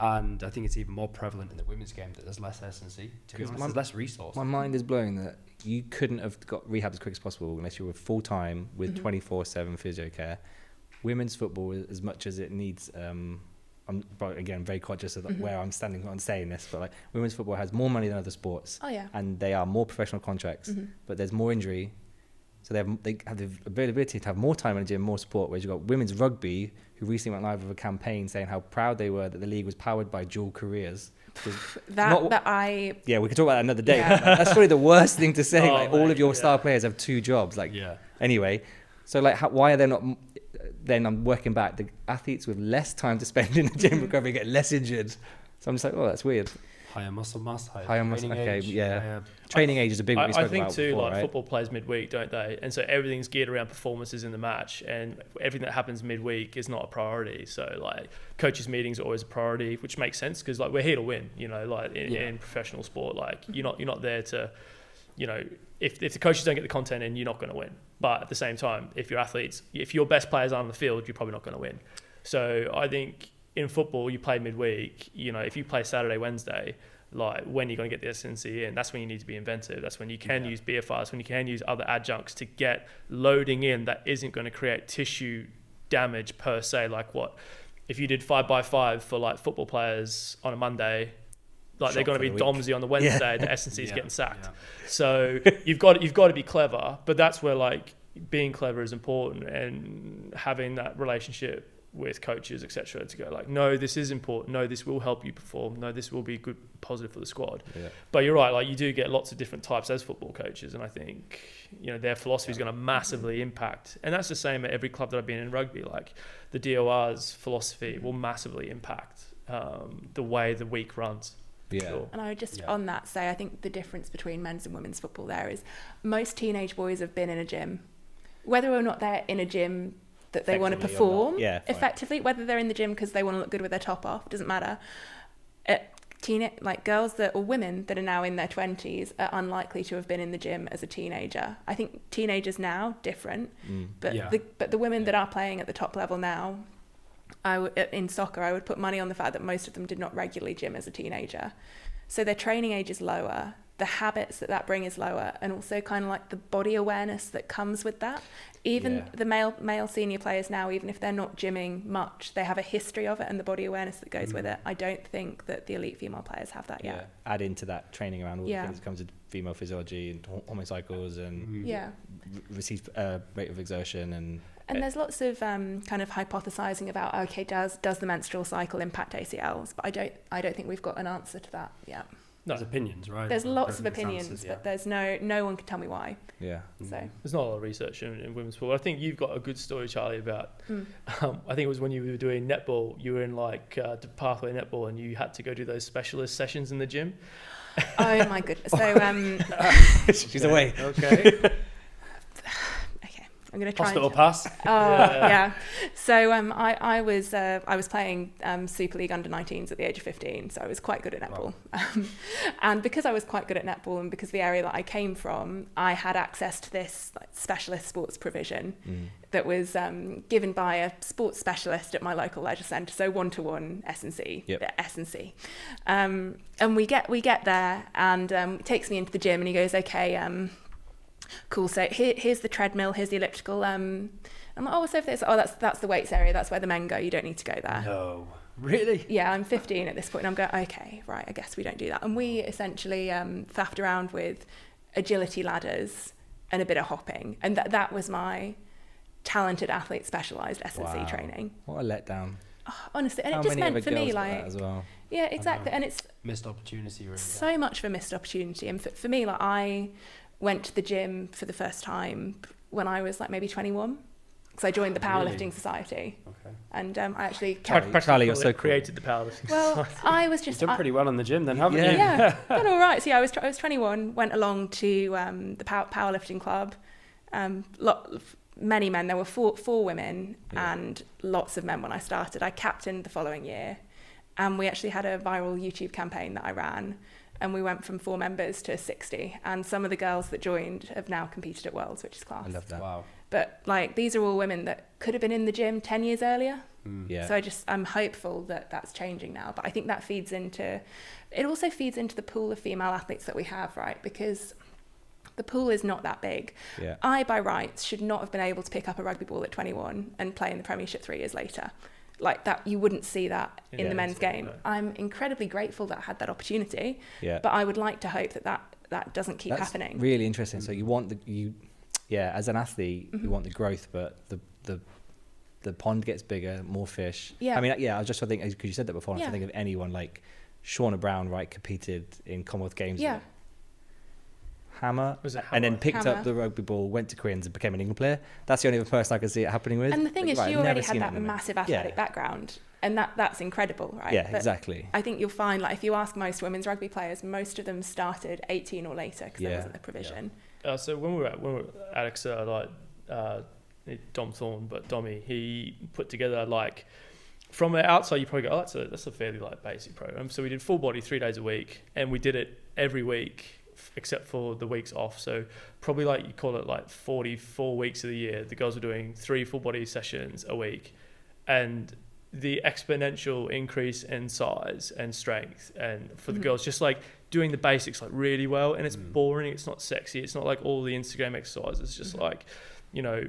And I think it's even more prevalent in the women's game that there's less S&C. There's less resource. My mind is blown that you couldn't have got rehab as quick as possible unless you were full-time with 24/7 physio care. Women's football, as much as it needs... I'm again very conscious of where I'm standing on saying this, but like women's football has more money than other sports. Oh yeah. And they are more professional contracts, but there's more injury. So they have the availability to have more time in the gym, more support. Whereas you've got women's rugby, who recently went live with a campaign saying how proud they were that the league was powered by dual careers. Yeah, we could talk about that another day. Yeah. That's probably the worst thing to say. All of your star players have 2 jobs. Anyway, so why are they not? Then I'm working back. The athletes with less time to spend in the gym recovery get less injured. So I'm just like, oh, that's weird. Higher muscle mass, higher muscle. Okay, age, yeah. Training age is a big one. I think too. Before, right? Football plays midweek, don't they? And so everything's geared around performances in the match, and everything that happens midweek is not a priority. So coaches' meetings are always a priority, which makes sense because we're here to win. In professional sport, you're not there to, if the coaches don't get the content in, you're not going to win. But at the same time, if your best players aren't on the field, you're probably not going to win. So I think in football, you play midweek. If you play Saturday, Wednesday, when you're going to get the S&C in, that's when you need to be inventive. That's when you can use BFRs, when you can use other adjuncts to get loading in that isn't going to create tissue damage per se. If you did 5x5 for football players on a Monday, they're going to be Domsey on the Wednesday, the S&C is getting sacked. Yeah. So you've got to be clever, but that's where being clever is important, and having that relationship with coaches, etc., to go no, this is important. No, this will help you perform. No, this will be good, positive for the squad. Yeah. But you're right. You do get lots of different types as football coaches, and I think their philosophy is going to massively impact. And that's the same at every club that I've been in rugby. The DOR's philosophy will massively impact the way the week runs. Yeah. Sure. And I would just on that say, I think the difference between men's and women's football there is most teenage boys have been in a gym, whether or not they're in a gym that they want to perform effectively, whether they're in the gym because they want to look good with their top off, doesn't matter. Girls or women that are now in their 20s are unlikely to have been in the gym as a teenager. I think teenagers now different, but the women that are playing at the top level now, in soccer, I would put money on the fact that most of them did not regularly gym as a teenager. So their training age is lower, the habits that bring is lower, and also kind of the body awareness that comes with that. Even the male senior players now, even if they're not gymming much, they have a history of it and the body awareness that goes with it. I don't think that the elite female players have that yet. Add into that training around all the things that comes with female physiology and hormone cycles and received rate of exertion and there's lots of kind of hypothesizing about does the menstrual cycle impact ACLs, but I don't think we've got an answer to that yet. No. There's opinions, right? There's lots of opinions, but there's no one can tell me why. Yeah. So there's not a lot of research in women's sport. I think you've got a good story, Charlie, about I think it was when you were doing netball, you were in the pathway netball and you had to go do those specialist sessions in the gym. Oh my goodness. So she's away. Okay. I'm going to try. Hospital pass. Yeah. So I was playing Super League under-19s at the age of 15, so I was quite good at netball. Wow. And because I was quite good at netball, and because the area that I came from, I had access to this specialist sports provision that was given by a sports specialist at my local leisure centre. So 1-to-1 S&C. Yep. S&C. And we get there, and he takes me into the gym, and he goes, okay. Cool. So here's the treadmill. Here's the elliptical. I'm like, what's over there? Oh, that's the weights area. That's where the men go. You don't need to go there. No, really? Yeah, I'm 15 at this point, and I'm going, okay, right. I guess we don't do that. And we essentially faffed around with agility ladders and a bit of hopping, and that was my talented athlete specialised S&C training. What a letdown. Oh, honestly, and it just meant for me as well. Yeah, exactly. And it's missed opportunity. Really, so much of a missed opportunity, and for me, went to the gym for the first time when I was like maybe 21, because I joined the powerlifting society. Okay. And I actually Charlie, you're so created the powerlifting well, society. I was just You've done pretty well in the gym then, haven't you? yeah, done all right. So yeah, I was 21, went along to the powerlifting club. Many men. There were four women and lots of men when I started. I captained the following year, and we actually had a viral YouTube campaign that I ran, and we went from 4 members to 60. And some of the girls that joined have now competed at Worlds, which is class. I love that. Wow. But like, these are all women that could have been in the gym 10 years earlier. Yeah. So I'm hopeful that that's changing now. But I think that it also feeds into the pool of female athletes that we have, right? Because the pool is not that big. Yeah. I, by rights, should not have been able to pick up a rugby ball at 21 and play in the Premiership 3 years later. Like that, you wouldn't see that in the men's game. No. I'm incredibly grateful that I had that opportunity. Yeah. But I would like to hope that doesn't keep happening. Really interesting. So you want as an athlete, you want the growth, but the pond gets bigger, more fish. Yeah. I mean, I was just thinking, because you said that before, I Yeah. think of anyone like Shauna Brown, right, competed in Commonwealth Games. Yeah. Hammer. Was it And then Hammer? picked Hammer. up the rugby ball, went to Queen's and became an England player. That's the only other person I can see it happening with. And the thing Like, is, right, she I've already never had seen that it in a minute. massive athletic background, and that's incredible, right? Yeah, But exactly. I think you'll find, like, if you ask most women's rugby players, most of them started 18 or later because there wasn't the provision. So when we were at Exeter, Dom Thorne, but Dommy, he put together like, from the outside you probably go, oh, that's a fairly like basic program. So we did full body 3 days a week, and we did it every week except for the weeks off. So probably like you call it like 44 weeks of the year, the girls were doing 3 full body sessions a week, and the exponential increase in size and strength, and for the girls just like doing the basics like really well. And it's boring, it's not sexy, it's not like all the Instagram exercises. It's just like, you know,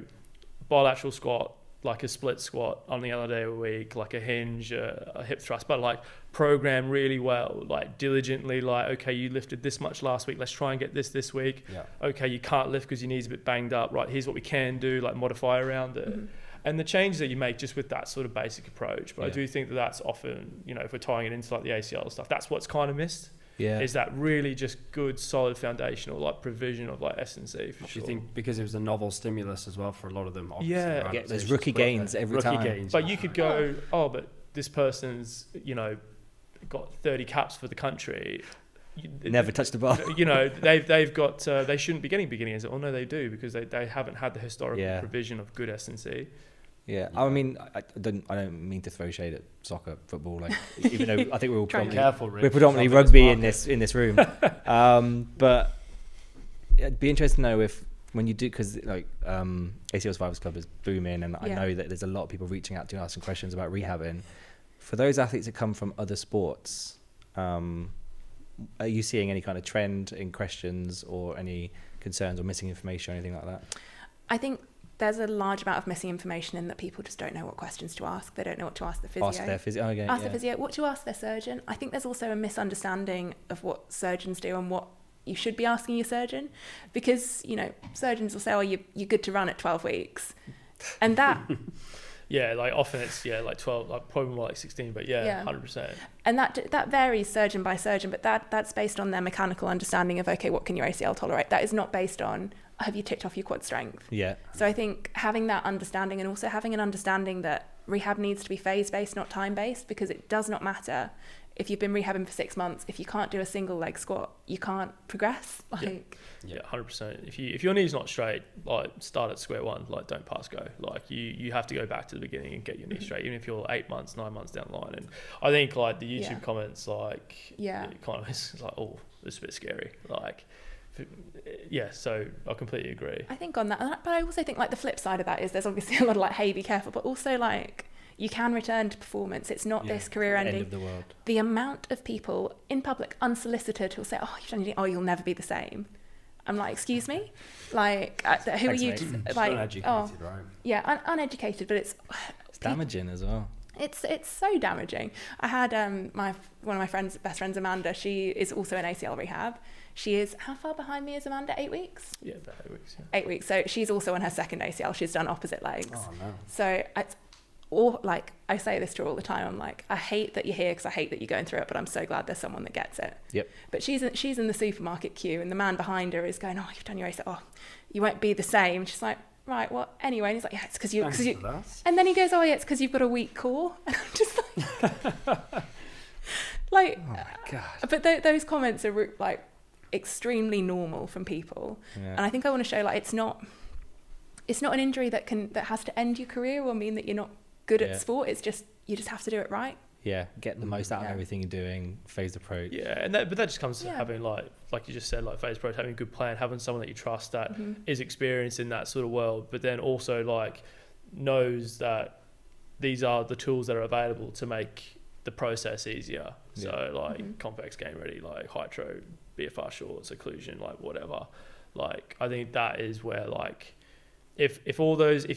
bilateral squat, like a split squat on the other day of the week, like a hinge, a hip thrust, but like program really well, like diligently, like, okay, you lifted this much last week, let's try and get this week. Okay, you can't lift because your knee's a bit banged up, right, here's what we can do, like modify around it. And the changes that you make just with that sort of basic approach. But I do think that that's often, you know, if we're tying it into like the ACL stuff, that's what's kind of missed. Is that really just good, solid foundational like provision of like S&C for sure. Do you think because it was a novel stimulus as well for a lot of them? Yeah. Get those rookie gains every time. Gains. But you could go, oh, but this person's, you know, got 30 caps for the country. Never touched the ball. You know, they've got, they shouldn't be getting beginnings. Oh no, they do, because they haven't had the historical provision of good S&C. I mean, I don't mean to throw shade at soccer, football. Like, even though I think we're all predominantly rugby in this room. But it'd be interesting to know if when you do, because like ACL Survivors Club is booming, and I know that there's a lot of people reaching out to you asking questions about rehabbing. For those athletes that come from other sports, are you seeing any kind of trend in questions or any concerns or missing information or anything like that? I think there's a large amount of missing information in that people just don't know what questions to ask. They don't know what to ask the physio. Ask their physio. Okay, ask the physio. What to ask their surgeon. I think there's also a misunderstanding of what surgeons do and what you should be asking your surgeon, because, you know, surgeons will say, oh, you're good to run at 12 weeks. And that... Yeah, like often it's like 12, like probably more like 16, but 100%. And that varies surgeon by surgeon, but that's based on their mechanical understanding of, okay, what can your ACL tolerate? That is not based on, have you ticked off your quad strength? Yeah. So I think having that understanding, and also having an understanding that rehab needs to be phase-based, not time-based, because it does not matter if you've been rehabbing for 6 months, if you can't do a single leg squat, you can't progress. Like, yeah, 100%. If your knee's not straight, like start at square one. Like don't pass go. Like you have to go back to the beginning and get your knee straight, even if you're 8 months, 9 months down the line. And I think like the YouTube comments, like it kind of is like, oh, this is a bit scary. Like, so I completely agree. I think on that, but I also think like the flip side of that is there's obviously a lot of like, hey, be careful, but also like, you can return to performance. It's not this career ending. End of the world. The amount of people in public, unsolicited, who'll say, "Oh, you've done anything. Oh, you'll never be the same." I'm like, "Excuse me, like, who are you?" Like, uneducated, right? Yeah, uneducated, but it's damaging as well. It's so damaging. I had one of my best friends, Amanda. She is also in ACL rehab. She is, how far behind me is Amanda? 8 weeks? Yeah, about 8 weeks. Yeah. 8 weeks. So she's also on her second ACL. She's done opposite legs. Oh no. So it's or like I say this to her all the time, I'm like, I hate that you're here because I hate that you're going through it, but I'm so glad there's someone that gets it. Yep. But she's in the supermarket queue, and the man behind her is going, oh, you've done your race. Oh, you won't be the same. She's like, right, well, anyway. And he's like, yeah, it's because you. And then he goes, oh, yeah, it's because you've got a weak core. And I'm just like, oh my God. But those comments are like extremely normal from people, and I think I want to show like it's not an injury that has to end your career or mean that you're not good at sport. It's just you just have to do it right. Yeah, get the most out of everything you're doing, phased approach. Yeah, and that just comes to having like you just said, like phased approach, having a good plan, having someone that you trust that is experienced in that sort of world, but then also like knows that these are the tools that are available to make the process easier. So like convex game ready, like Hytro, BFR shorts, occlusion, like whatever. Like I think that is where like if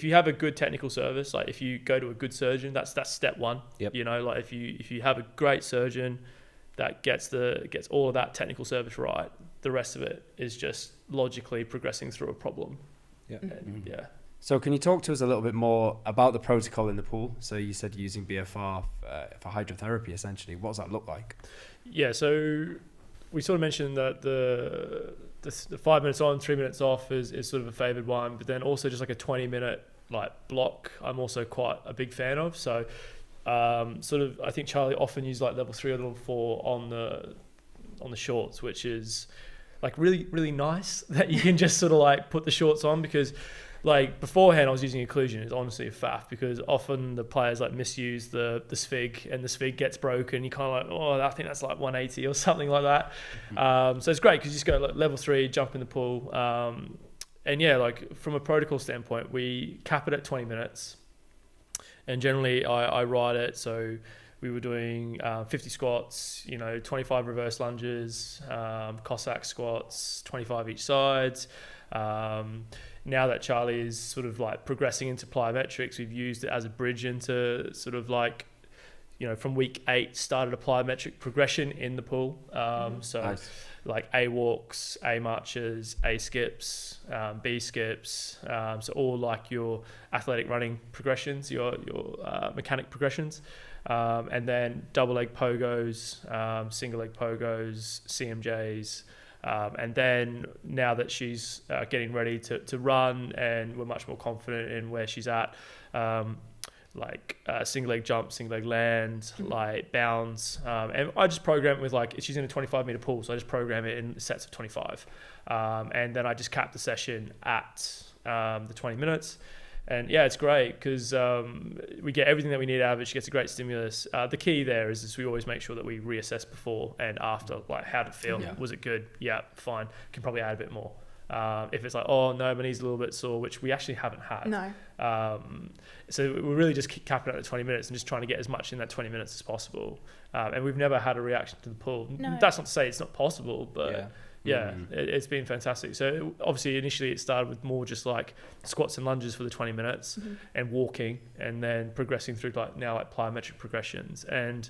you have a good technical service, like if you go to a good surgeon, that's step one. Yep. You know, like if you have a great surgeon that gets all of that technical service right, the rest of it is just logically progressing through a problem. Yeah. Yeah. So can you talk to us a little bit more about the protocol in the pool? So you said using BFR for hydrotherapy, essentially. What does that look like? Yeah, so we sort of mentioned that the 5 minutes on, 3 minutes off is sort of a favoured one, but then also just like a 20-minute like block I'm also quite a big fan of. So sort of I think Charlie often used like level 3 or level 4 on the shorts, which is like really, really nice that you can just sort of like put the shorts on, because like beforehand I was using occlusion. It's honestly a faff because often the players like misuse the SFIG, and the SFIG gets broken. You kind of like, oh, I think that's like 180 or something like that. So it's great because you just go like level 3, jump in the pool. And yeah, like from a protocol standpoint, we cap it at 20 minutes. And generally I ride it. So we were doing 50 squats, 25 reverse lunges, Cossack squats, 25 each sides. Now that Charlie is sort of like progressing into plyometrics, we've used it as a bridge into sort of like, from week 8 started a plyometric progression in the pool. So nice. Like A walks, A marches, A skips, B skips. So all like your athletic running progressions, your mechanic progressions. And then double leg pogos, single leg pogos, CMJs. And then now that she's getting ready to run and we're much more confident in where she's at, single leg jump, single leg land, like bounds. And I just program it with like, she's in a 25 meter pool, so I just program it in sets of 25. And then I just cap the session at the 20 minutes. And yeah, it's great because we get everything that we need out of it. She gets a great stimulus. The key there is we always make sure that we reassess before and after, like how did it feel? Yeah. Was it good? Yeah, fine. Can probably add a bit more. If it's like, oh no, my knee's a little bit sore, which we actually haven't had. No. So we're really just capping it at 20 minutes and just trying to get as much in that 20 minutes as possible. And we've never had a reaction to the pull. No. That's not to say it's not possible, but yeah, it's been fantastic. So obviously initially it started with more just like squats and lunges for the 20 minutes and walking, and then progressing through like plyometric progressions. And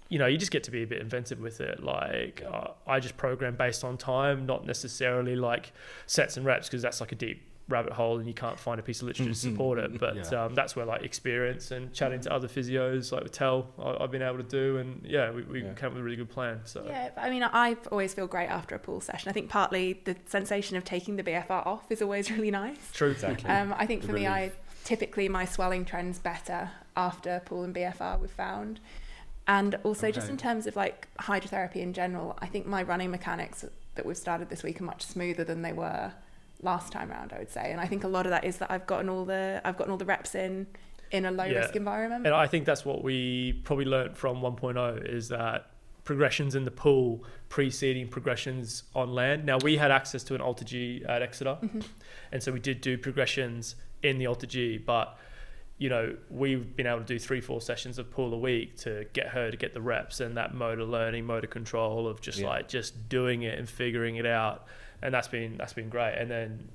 you just get to be a bit inventive with it. Like I just program based on time, not necessarily like sets and reps, because that's like a deep rabbit hole and you can't find a piece of literature to support it. But that's where like experience and chatting to other physios like with Tel I've been able to do, and we came up with a really good plan. So yeah, I mean I always feel great after a pool session. I think partly the sensation of taking the BFR off is always really nice. True, exactly. I think for me, typically my swelling trend's better after pool and BFR, we've found. And also just in terms of like hydrotherapy in general, I think my running mechanics that we've started this week are much smoother than they were last time round, I would say. And I think a lot of that is that I've gotten all the reps in a low risk environment. And I think that's what we probably learnt from 1.0 is that progressions in the pool preceding progressions on land. Now we had access to an Alter G at Exeter, and so we did do progressions in the Alter G, but we've been able to do 3-4 sessions of pool a week to get her to get the reps and that motor learning, motor control of just just doing it and figuring it out. And that's been great. And then,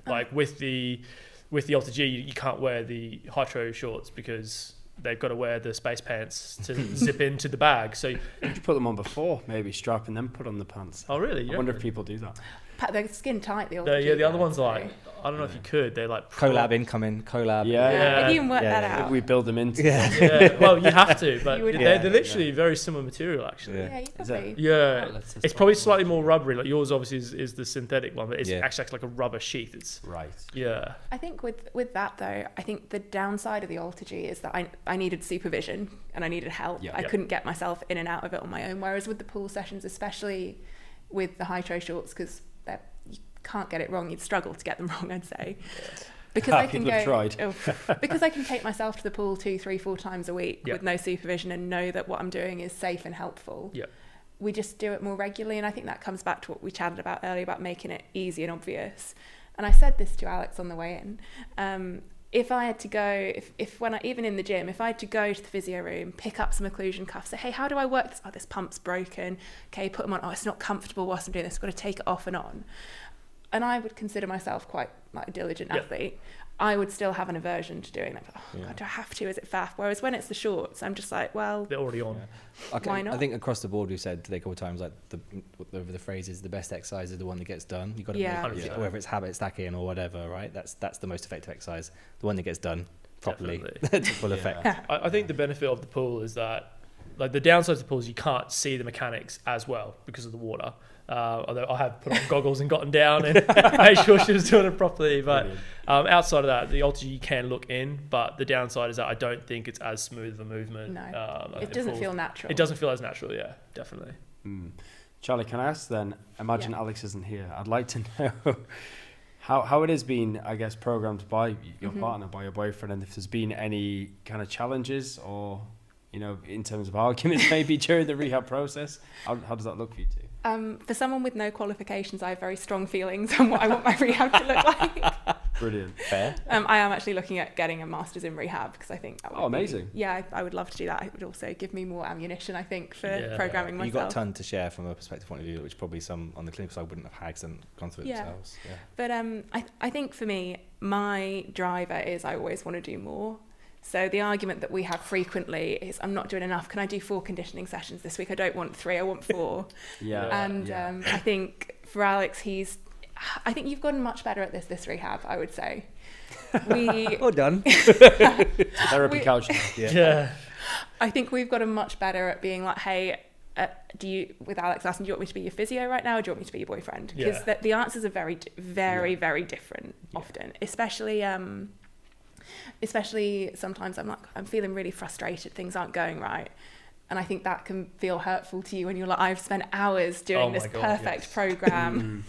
like with the Alter G, you can't wear the Hytro shorts because they've got to wear the space pants to zip into the bag. So you put them on before, maybe strap and then put on the pants. Oh, really? I wonder if people do that. they're skin tight. The other ones like I don't know if you could. They're like collab incoming, collab. Yeah. If you can work that out. We build them into. Yeah. Well, you have to, but they're have literally very similar material actually. Yeah, you probably. Yeah, Oh, it's probably slightly more rubbery. Like yours, obviously, is the synthetic one, but it's Yeah. actually like a rubber sheath. It's Right. yeah. I think with that though, I think the downside of the Ultra-G is that I needed supervision and I needed help. Yeah. I couldn't get myself in and out of it on my own. Whereas with the pool sessions, especially with the Hytro shorts, because you can't get it wrong, you'd struggle to get them wrong, I'd say. Because I can because I can take myself to the pool 2, 3, 4 times a week with no supervision and know that what I'm doing is safe and helpful. Yeah. We just do it more regularly, and I think that comes back to what we chatted about earlier about making it easy and obvious. And I said this to Alex on the way in. If I had to go, even in the gym, if I had to go to the physio room, pick up some occlusion cuffs, say, hey, how do I work this? Oh, this pump's broken. Okay, put them on. Oh, it's not comfortable whilst I'm doing this. I've got to take it off and on. And I would consider myself quite like a diligent athlete. I would still have an aversion to doing that. God, do I have to? Is it faff? Whereas when it's the shorts, I'm just like, well, They're already on. Yeah. Okay, why not? I think across the board we've said today a couple of times like the phrase is the best exercise is the one that gets done. You got to make it, whether it's habit stacking or whatever, right? That's the most effective exercise, the one that gets done properly to full effect. I think the benefit of the pool is that, like, the downside of the pool is you can't see the mechanics as well because of the water. Although I have put on goggles and gotten down and made sure she was doing it properly. But outside of that, the Ultra-G you can look in, but the downside is that I don't think it's as smooth of a movement. No, it doesn't feel natural. It doesn't feel as natural, yeah, definitely. Charlie, can I ask then, imagine Alex isn't here. I'd like to know how it has been, I guess, programmed by your partner, by your boyfriend, and if there's been any kind of challenges or, in terms of arguments maybe during the rehab process. How does that look for you two? For someone with no qualifications, I have very strong feelings on what I want my rehab to look like. Brilliant. Fair. I am actually looking at getting a master's in rehab because I think that would amazing. I would love to do that. It would also give me more ammunition, I think, for programming myself. You've got a ton to share from a perspective point of view, which probably some on the clinical side wouldn't have had because they've gone through it themselves. Yeah. But I think for me, my driver is I always want to do more. So the argument that we have frequently is I'm not doing enough. Can I do 4 conditioning sessions this week? I don't want 3, I want 4. I think for Alex, I think you've gotten much better at this rehab, I would say. Well done. Therapy couch. Yeah. I think we've gotten much better at being like, hey, with Alex asking, do you want me to be your physio right now or do you want me to be your boyfriend? Because the answers are very, very, very different often, especially sometimes I'm feeling really frustrated, things aren't going right, and I think that can feel hurtful to you when you're like, I've spent hours doing this perfect program.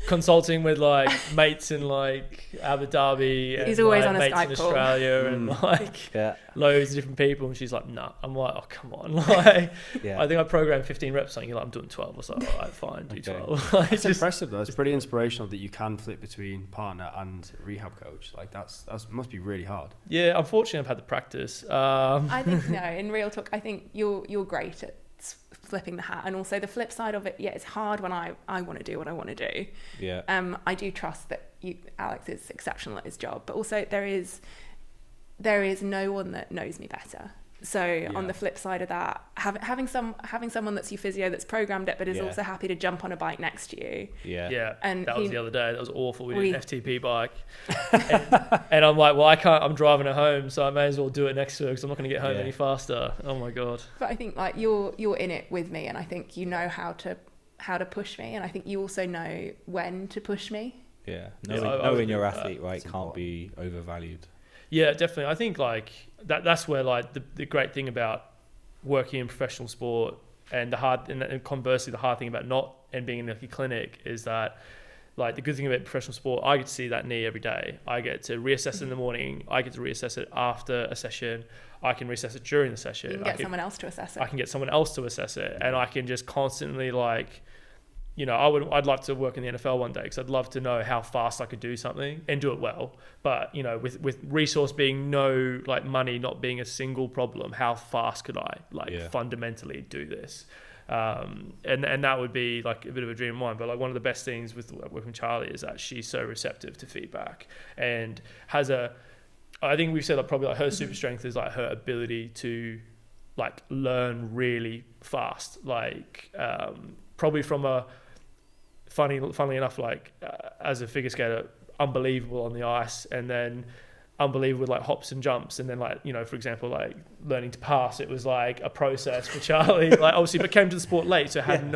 Consulting with like mates in like Abu Dhabi and he's always like, on a mates Skype in call. Australia and like loads of different people, and she's like, nah. I'm like, oh come on. Like I think I programmed 15 reps, something, you're like, I'm doing 12 or so. All right, fine, do 12. Like, it's impressive though. It's pretty inspirational that you can flip between partner and rehab coach. Like that must be really hard. Yeah, unfortunately I've had the practice. I think in real talk, I think you're great at flipping the hat, and also the flip side of it, it's hard when I want to do what I want to do. I do trust that Alex is exceptional at his job, but also there is no one that knows me better. So on the flip side of that, having someone that's your physio that's programmed it, but is also happy to jump on a bike next to you. And that was the other day. That was awful. We did an FTP bike, and I'm like, well, I can't. I'm driving her home, so I may as well do it next to her because I'm not going to get home any faster. Oh my god! But I think like you're in it with me, and I think you know how to push me, and I think you also know when to push me. Knowing your athlete can't be overvalued. Yeah, definitely. I think like that's where like the great thing about working in professional sport and conversely the hard thing about not and being in like a clinic is that like the good thing about professional sport, I get to see that knee every day. I get to reassess it in the morning. I get to reassess it after a session. I can reassess it during the session. You can get someone else to assess it. I can get someone else to assess it, and I can just constantly like, I'd love to work in the NFL one day because I'd love to know how fast I could do something and do it well. But, with resource being no, like money not being a single problem, how fast could I fundamentally do this? And that would be like a bit of a dream of mine. But like one of the best things with working with Charlie is that she's so receptive to feedback and I think we've said like probably like her super strength is like her ability to like learn really fast. Like probably from funnily enough, like as a figure skater, unbelievable on the ice, and then unbelievable with like hops and jumps, and then like, you know, for example, like learning to pass, it was like a process for Charlie. Like obviously, but came to the sport late, so had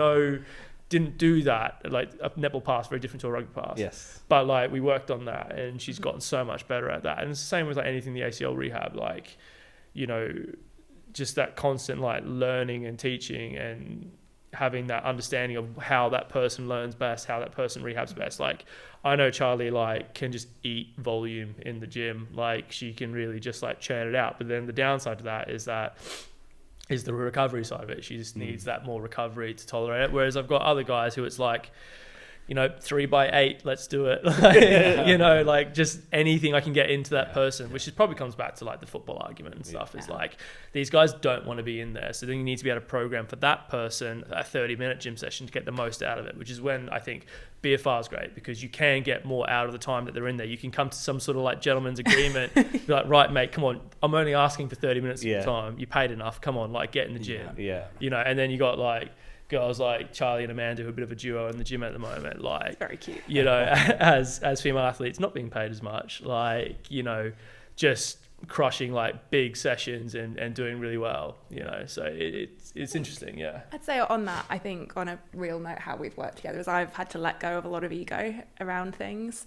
didn't do that. Like a netball pass, very different to a rugby pass. Yes. But like we worked on that, and she's gotten so much better at that. And it's the same with like anything the ACL rehab, like, you know, just that constant like learning and teaching and having that understanding of how that person learns best, how that person rehabs best. Like I know Charlie like can just eat volume in the gym, like she can really just like churn it out. But then the downside to that is the recovery side of it. She just needs that more recovery to tolerate it. Whereas I've got other guys who it's like, you know, 3x8, let's do it. Like, you know, like just anything I can get into that person, which is probably comes back to like the football argument and stuff. Is like these guys don't want to be in there, so then you need to be able to program for that person a 30-minute gym session to get the most out of it. Which is when I think BFR is great, because you can get more out of the time that they're in there. You can come to some sort of like gentleman's agreement. Be like, right, mate, come on, I'm only asking for 30 minutes of your time. You paid enough. Come on, like get in the gym. Yeah. You know, and then you got like girls like Charlie and Amanda, who are a bit of a duo in the gym at the moment, like very cute, you know, as female athletes not being paid as much, like, you know, just crushing like big sessions and doing really well, you know. So it's interesting. I'd say on that, I think on a real note, how we've worked together is I've had to let go of a lot of ego around things,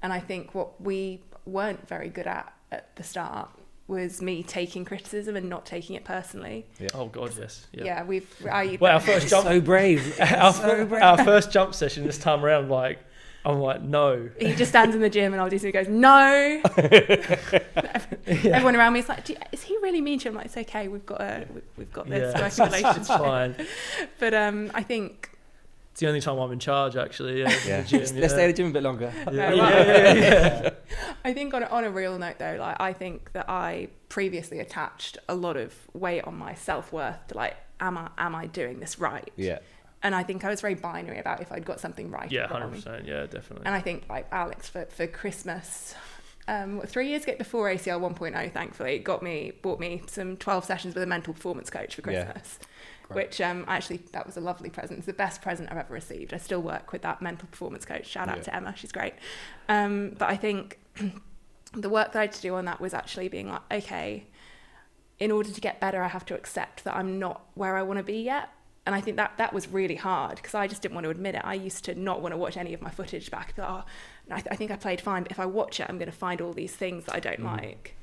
and I think what we weren't very good at the start was me taking criticism and not taking it personally. Yeah. Oh God, yes. Yeah, our first jump. So brave. Our first jump session this time around, like I'm like, no. He just stands in the gym and I'll do something. He goes, no. Everyone around me is like, is he really mean to you? I'm like, it's okay. We've got this working relationship. It's fine. But I think it's the only time I'm in charge, actually. Yeah. Let's stay at the gym a bit longer. Yeah. I think on a real note though, like I think that I previously attached a lot of weight on my self-worth to like, am I doing this right? Yeah. And I think I was very binary about if I'd got something right. Yeah, 100%. Yeah, definitely. And I think like Alex for Christmas, 3 years ago before ACL 1.0, thankfully, bought me some 12 sessions with a mental performance coach for Christmas. Which actually, that was a lovely present. It's the best present I've ever received. I still work with that mental performance coach. Shout out to Emma, she's great. But I think the work that I had to do on that was actually being like, okay, in order to get better, I have to accept that I'm not where I want to be yet. And I think that was really hard because I just didn't want to admit it. I used to not want to watch any of my footage back. I think I played fine, but if I watch it, I'm going to find all these things that I don't like.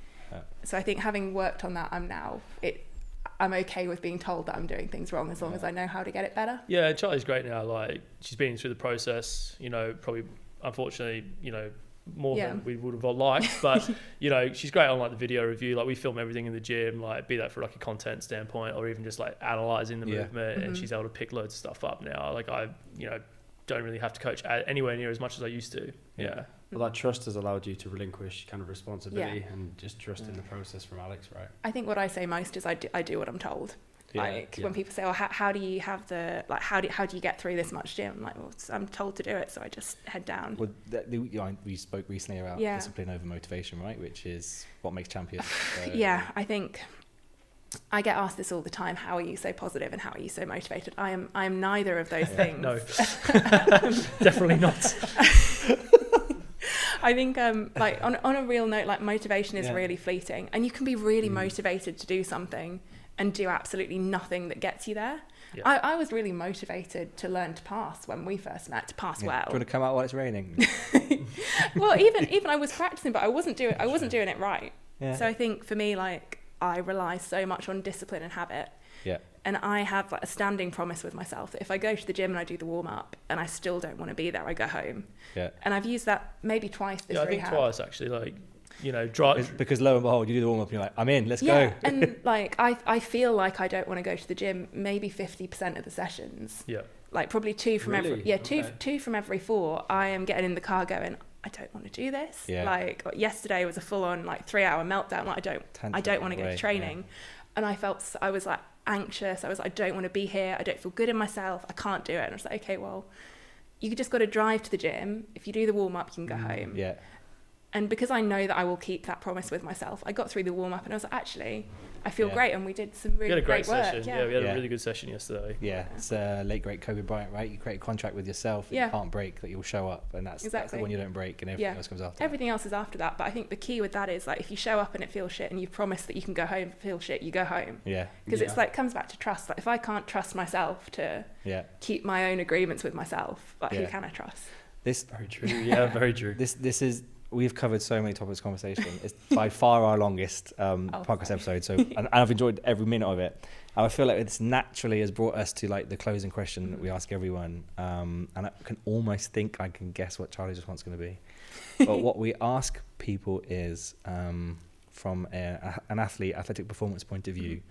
So I think having worked on that, I'm okay with being told that I'm doing things wrong as long as I know how to get it better. Yeah, Charlie's great now. Like she's been through the process, you know, probably unfortunately, you know, more than we would have liked, but you know, she's great on like the video review. Like we film everything in the gym, like be that for like a content standpoint or even just like analysing the movement, and she's able to pick loads of stuff up now. Like I, you know, don't really have to coach anywhere near as much as I used to. Yeah. Well, that trust has allowed you to relinquish kind of responsibility and just trust in the process from Alex, right? I think what I say most is I do what I'm told. When people say, "Oh, how do you have how do you get through this much gym?" I'm like, well, I'm told to do it, so I just head down. Well, we spoke recently about discipline over motivation, right? Which is what makes champions. I think I get asked this all the time. How are you so positive and how are you so motivated? I am neither of those things. No, definitely not. I think like on a real note, like motivation is really fleeting, and you can be really motivated to do something and do absolutely nothing that gets you there. I was really motivated to learn to pass when we first met, to pass well. Do you want to come out while it's raining? Well, even I was practicing, but I wasn't doing it right. So I think for me, like I rely so much on discipline and habit. And I have like a standing promise with myself that if I go to the gym and I do the warm up and I still don't want to be there, I go home. And I've used that maybe twice this rehab. I think twice actually. Like, you know, because lo and behold, you do the warm up and you're like, I'm in, let's go. And like I feel like I don't want to go to the gym maybe 50% of the sessions. Like probably two from every 4. I am getting in the car going, I don't want to do this. Like yesterday was a full on like 3-hour meltdown. Like I don't want to go to training. And I was like anxious. I was like, I don't want to be here. I don't feel good in myself. I can't do it. And I was like, okay, well, you just got to drive to the gym. If you do the warm up, you can go home. And because I know that I will keep that promise with myself, I got through the warm up and I was like, actually, I feel great, and we did some really great work. Session. Yeah, we had a really good session yesterday. Yeah, it's late great Kobe Bryant, right? You create a contract with yourself that you can't break, that you'll show up, and that's the one you don't break, and everything else comes after. Everything else is after that, but I think the key with that is like if you show up and it feels shit, and you promise that you can go home and feel shit, you go home. Yeah. Because it's like comes back to trust. Like if I can't trust myself to keep my own agreements with myself, like who can I trust? This very true. Yeah, very true. This is. We've covered so many topics of conversation. It's by far our longest podcast episode. So, and I've enjoyed every minute of it. And I feel like this naturally has brought us to like the closing question that we ask everyone. And I can almost think I can guess what Charlie's response is going to be. But what we ask people is, from an athletic performance point of view,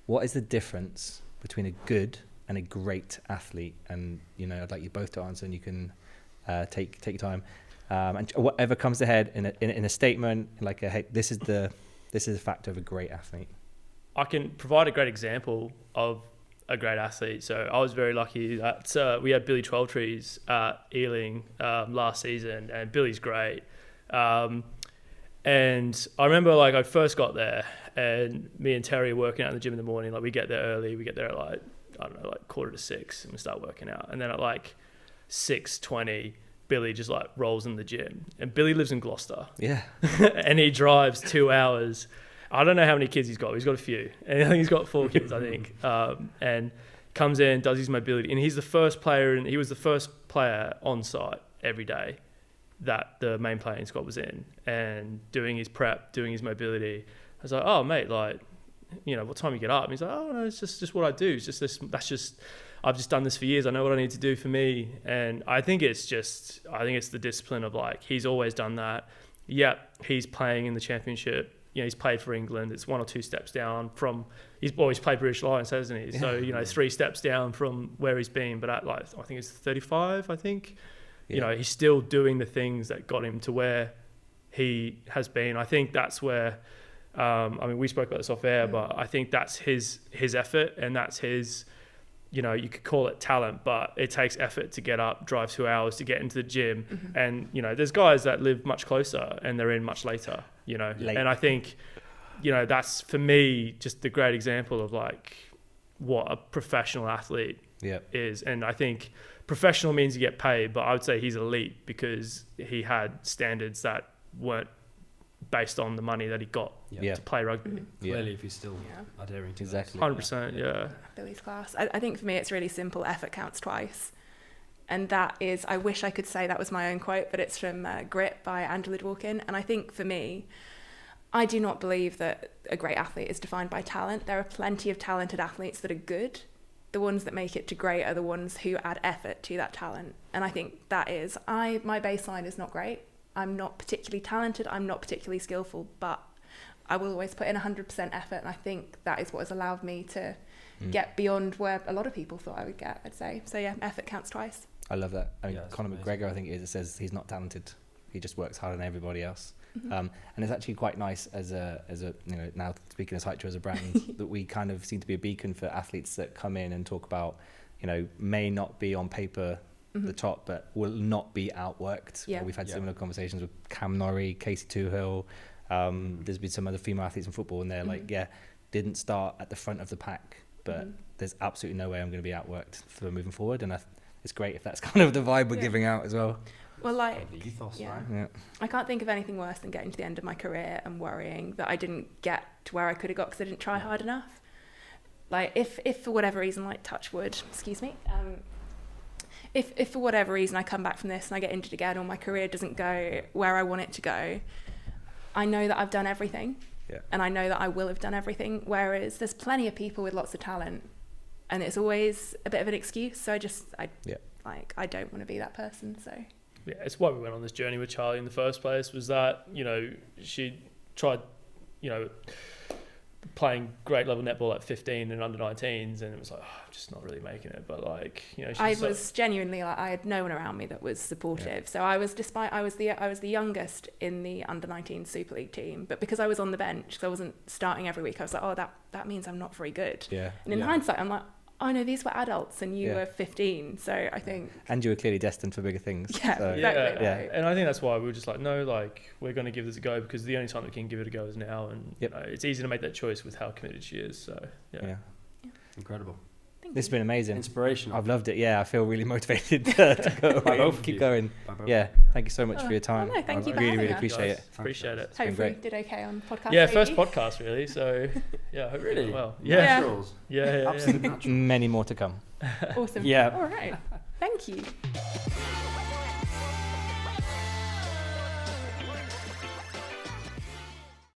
what is the difference between a good and a great athlete? And I'd like you both to answer, and you can take your time. And whatever comes ahead in a statement, like hey, this is the factor of a great athlete. I can provide a great example of a great athlete. So I was very lucky that we had Billy 12 Trees at Ealing last season, and Billy's great. And I remember like I first got there, and me and Terry were working out in the gym in the morning. Like we get there early. We get there at like 6:45, and we start working out. And then at like 6:20. Billy just like rolls in the gym, and Billy lives in Gloucester. Yeah. And he drives 2 hours. I don't know how many kids he's got. He's got a few. And I think he's got 4 kids, I think. And comes in, does his mobility. And he's the first player, and he was the first player on site every day that the main playing squad was in, and doing his prep, doing his mobility. I was like, oh mate, like, what time you get up? And he's like, oh no, it's just what I do. It's just this, I've just done this for years. I know what I need to do for me. And I think it's the discipline of like, he's always done that. Yeah, he's playing in the championship. He's played for England. It's 1 or 2 steps down from, he's played British Lions, hasn't he? So, 3 steps down from where he's been. But at like, I think it's 35, I think. Yeah. He's still doing the things that got him to where he has been. I think that's where, we spoke about this off air, but I think that's his effort, and that's his, you could call it talent, but it takes effort to get up, drive 2 hours to get into the gym. And, there's guys that live much closer and they're in much later, Late. And I think, that's for me, just the great example of like what a professional athlete is. And I think professional means you get paid, but I would say he's elite because he had standards that weren't based on the money that he got to play rugby. Clearly, if he's still adhering to exactly 100%, Billy's class. I think for me it's really simple. Effort counts twice, and that is, I wish I could say that was my own quote, but it's from Grit by Angela Dworkin. And I think for me, I do not believe that a great athlete is defined by talent. There are plenty of talented athletes that are good. The ones that make it to great are the ones who add effort to that talent. And I think that is, my baseline is not great. I'm not particularly talented, I'm not particularly skillful, but I will always put in 100% effort, and I think that is what has allowed me to get beyond where a lot of people thought I would get, I'd say. So yeah, effort counts twice. I love that. Conor McGregor, I think it says he's not talented, he just works harder than everybody else. And it's actually quite nice as a now speaking as Hytro as a brand, that we kind of seem to be a beacon for athletes that come in and talk about, may not be on paper the top, but will not be outworked. We've had similar conversations with Cam Norrie, Casey Toohill. There's been some other female athletes in football, and they're like, didn't start at the front of the pack, but there's absolutely no way I'm going to be outworked for moving forward. And it's great if that's kind of the vibe we're giving out as well. Well, like, the ethos, yeah. right? Yeah. I can't think of anything worse than getting to the end of my career and worrying that I didn't get to where I could have got because I didn't try hard enough. Like, if for whatever reason, like, touch wood, excuse me, if for whatever reason I come back from this and I get injured again or my career doesn't go where I want it to go, I know that I've done everything. Yeah. And I know that I will have done everything, whereas there's plenty of people with lots of talent and it's always a bit of an excuse. So I don't want to be that person. So yeah, it's why we went on this journey with Charlie in the first place, was that, you know, she tried, you know, playing great level netball at 15 and under 19s, and it was like, oh, I'm just not really making it. But like, you know, I was genuinely like, I had no one around me that was supportive. Yeah. So I was the youngest in the under 19 Super League team, but because I was on the bench, so I wasn't starting every week, I was like, oh, that means I'm not very good. Yeah. And in hindsight, I'm like, oh no, these were adults and you Yeah. were 15. So I think, And you were clearly destined for bigger things. yeah, So, exactly. Yeah. right. And I think that's why we were just like, no, like we're going to give this a go, because the only time we can give it a go is now, and Yep. it's easy to make that choice with how committed she is. So Yeah. Incredible. Thank This has you. been amazing. Inspirational. I've loved it. Yeah, I feel really motivated to go By away both and of keep you. going. By both. Yeah, thank you so much for your time. no, thank you I for really, having really us. appreciate it. Thanks, Appreciate guys. it. been Hopefully great. did okay on podcast. Yeah, maybe. first podcast really. So yeah, I hope Really? it went well. Yeah. Yeah, Naturals. yeah. Absolute naturals. Many more to come. Awesome. Yeah. All right. Thank you.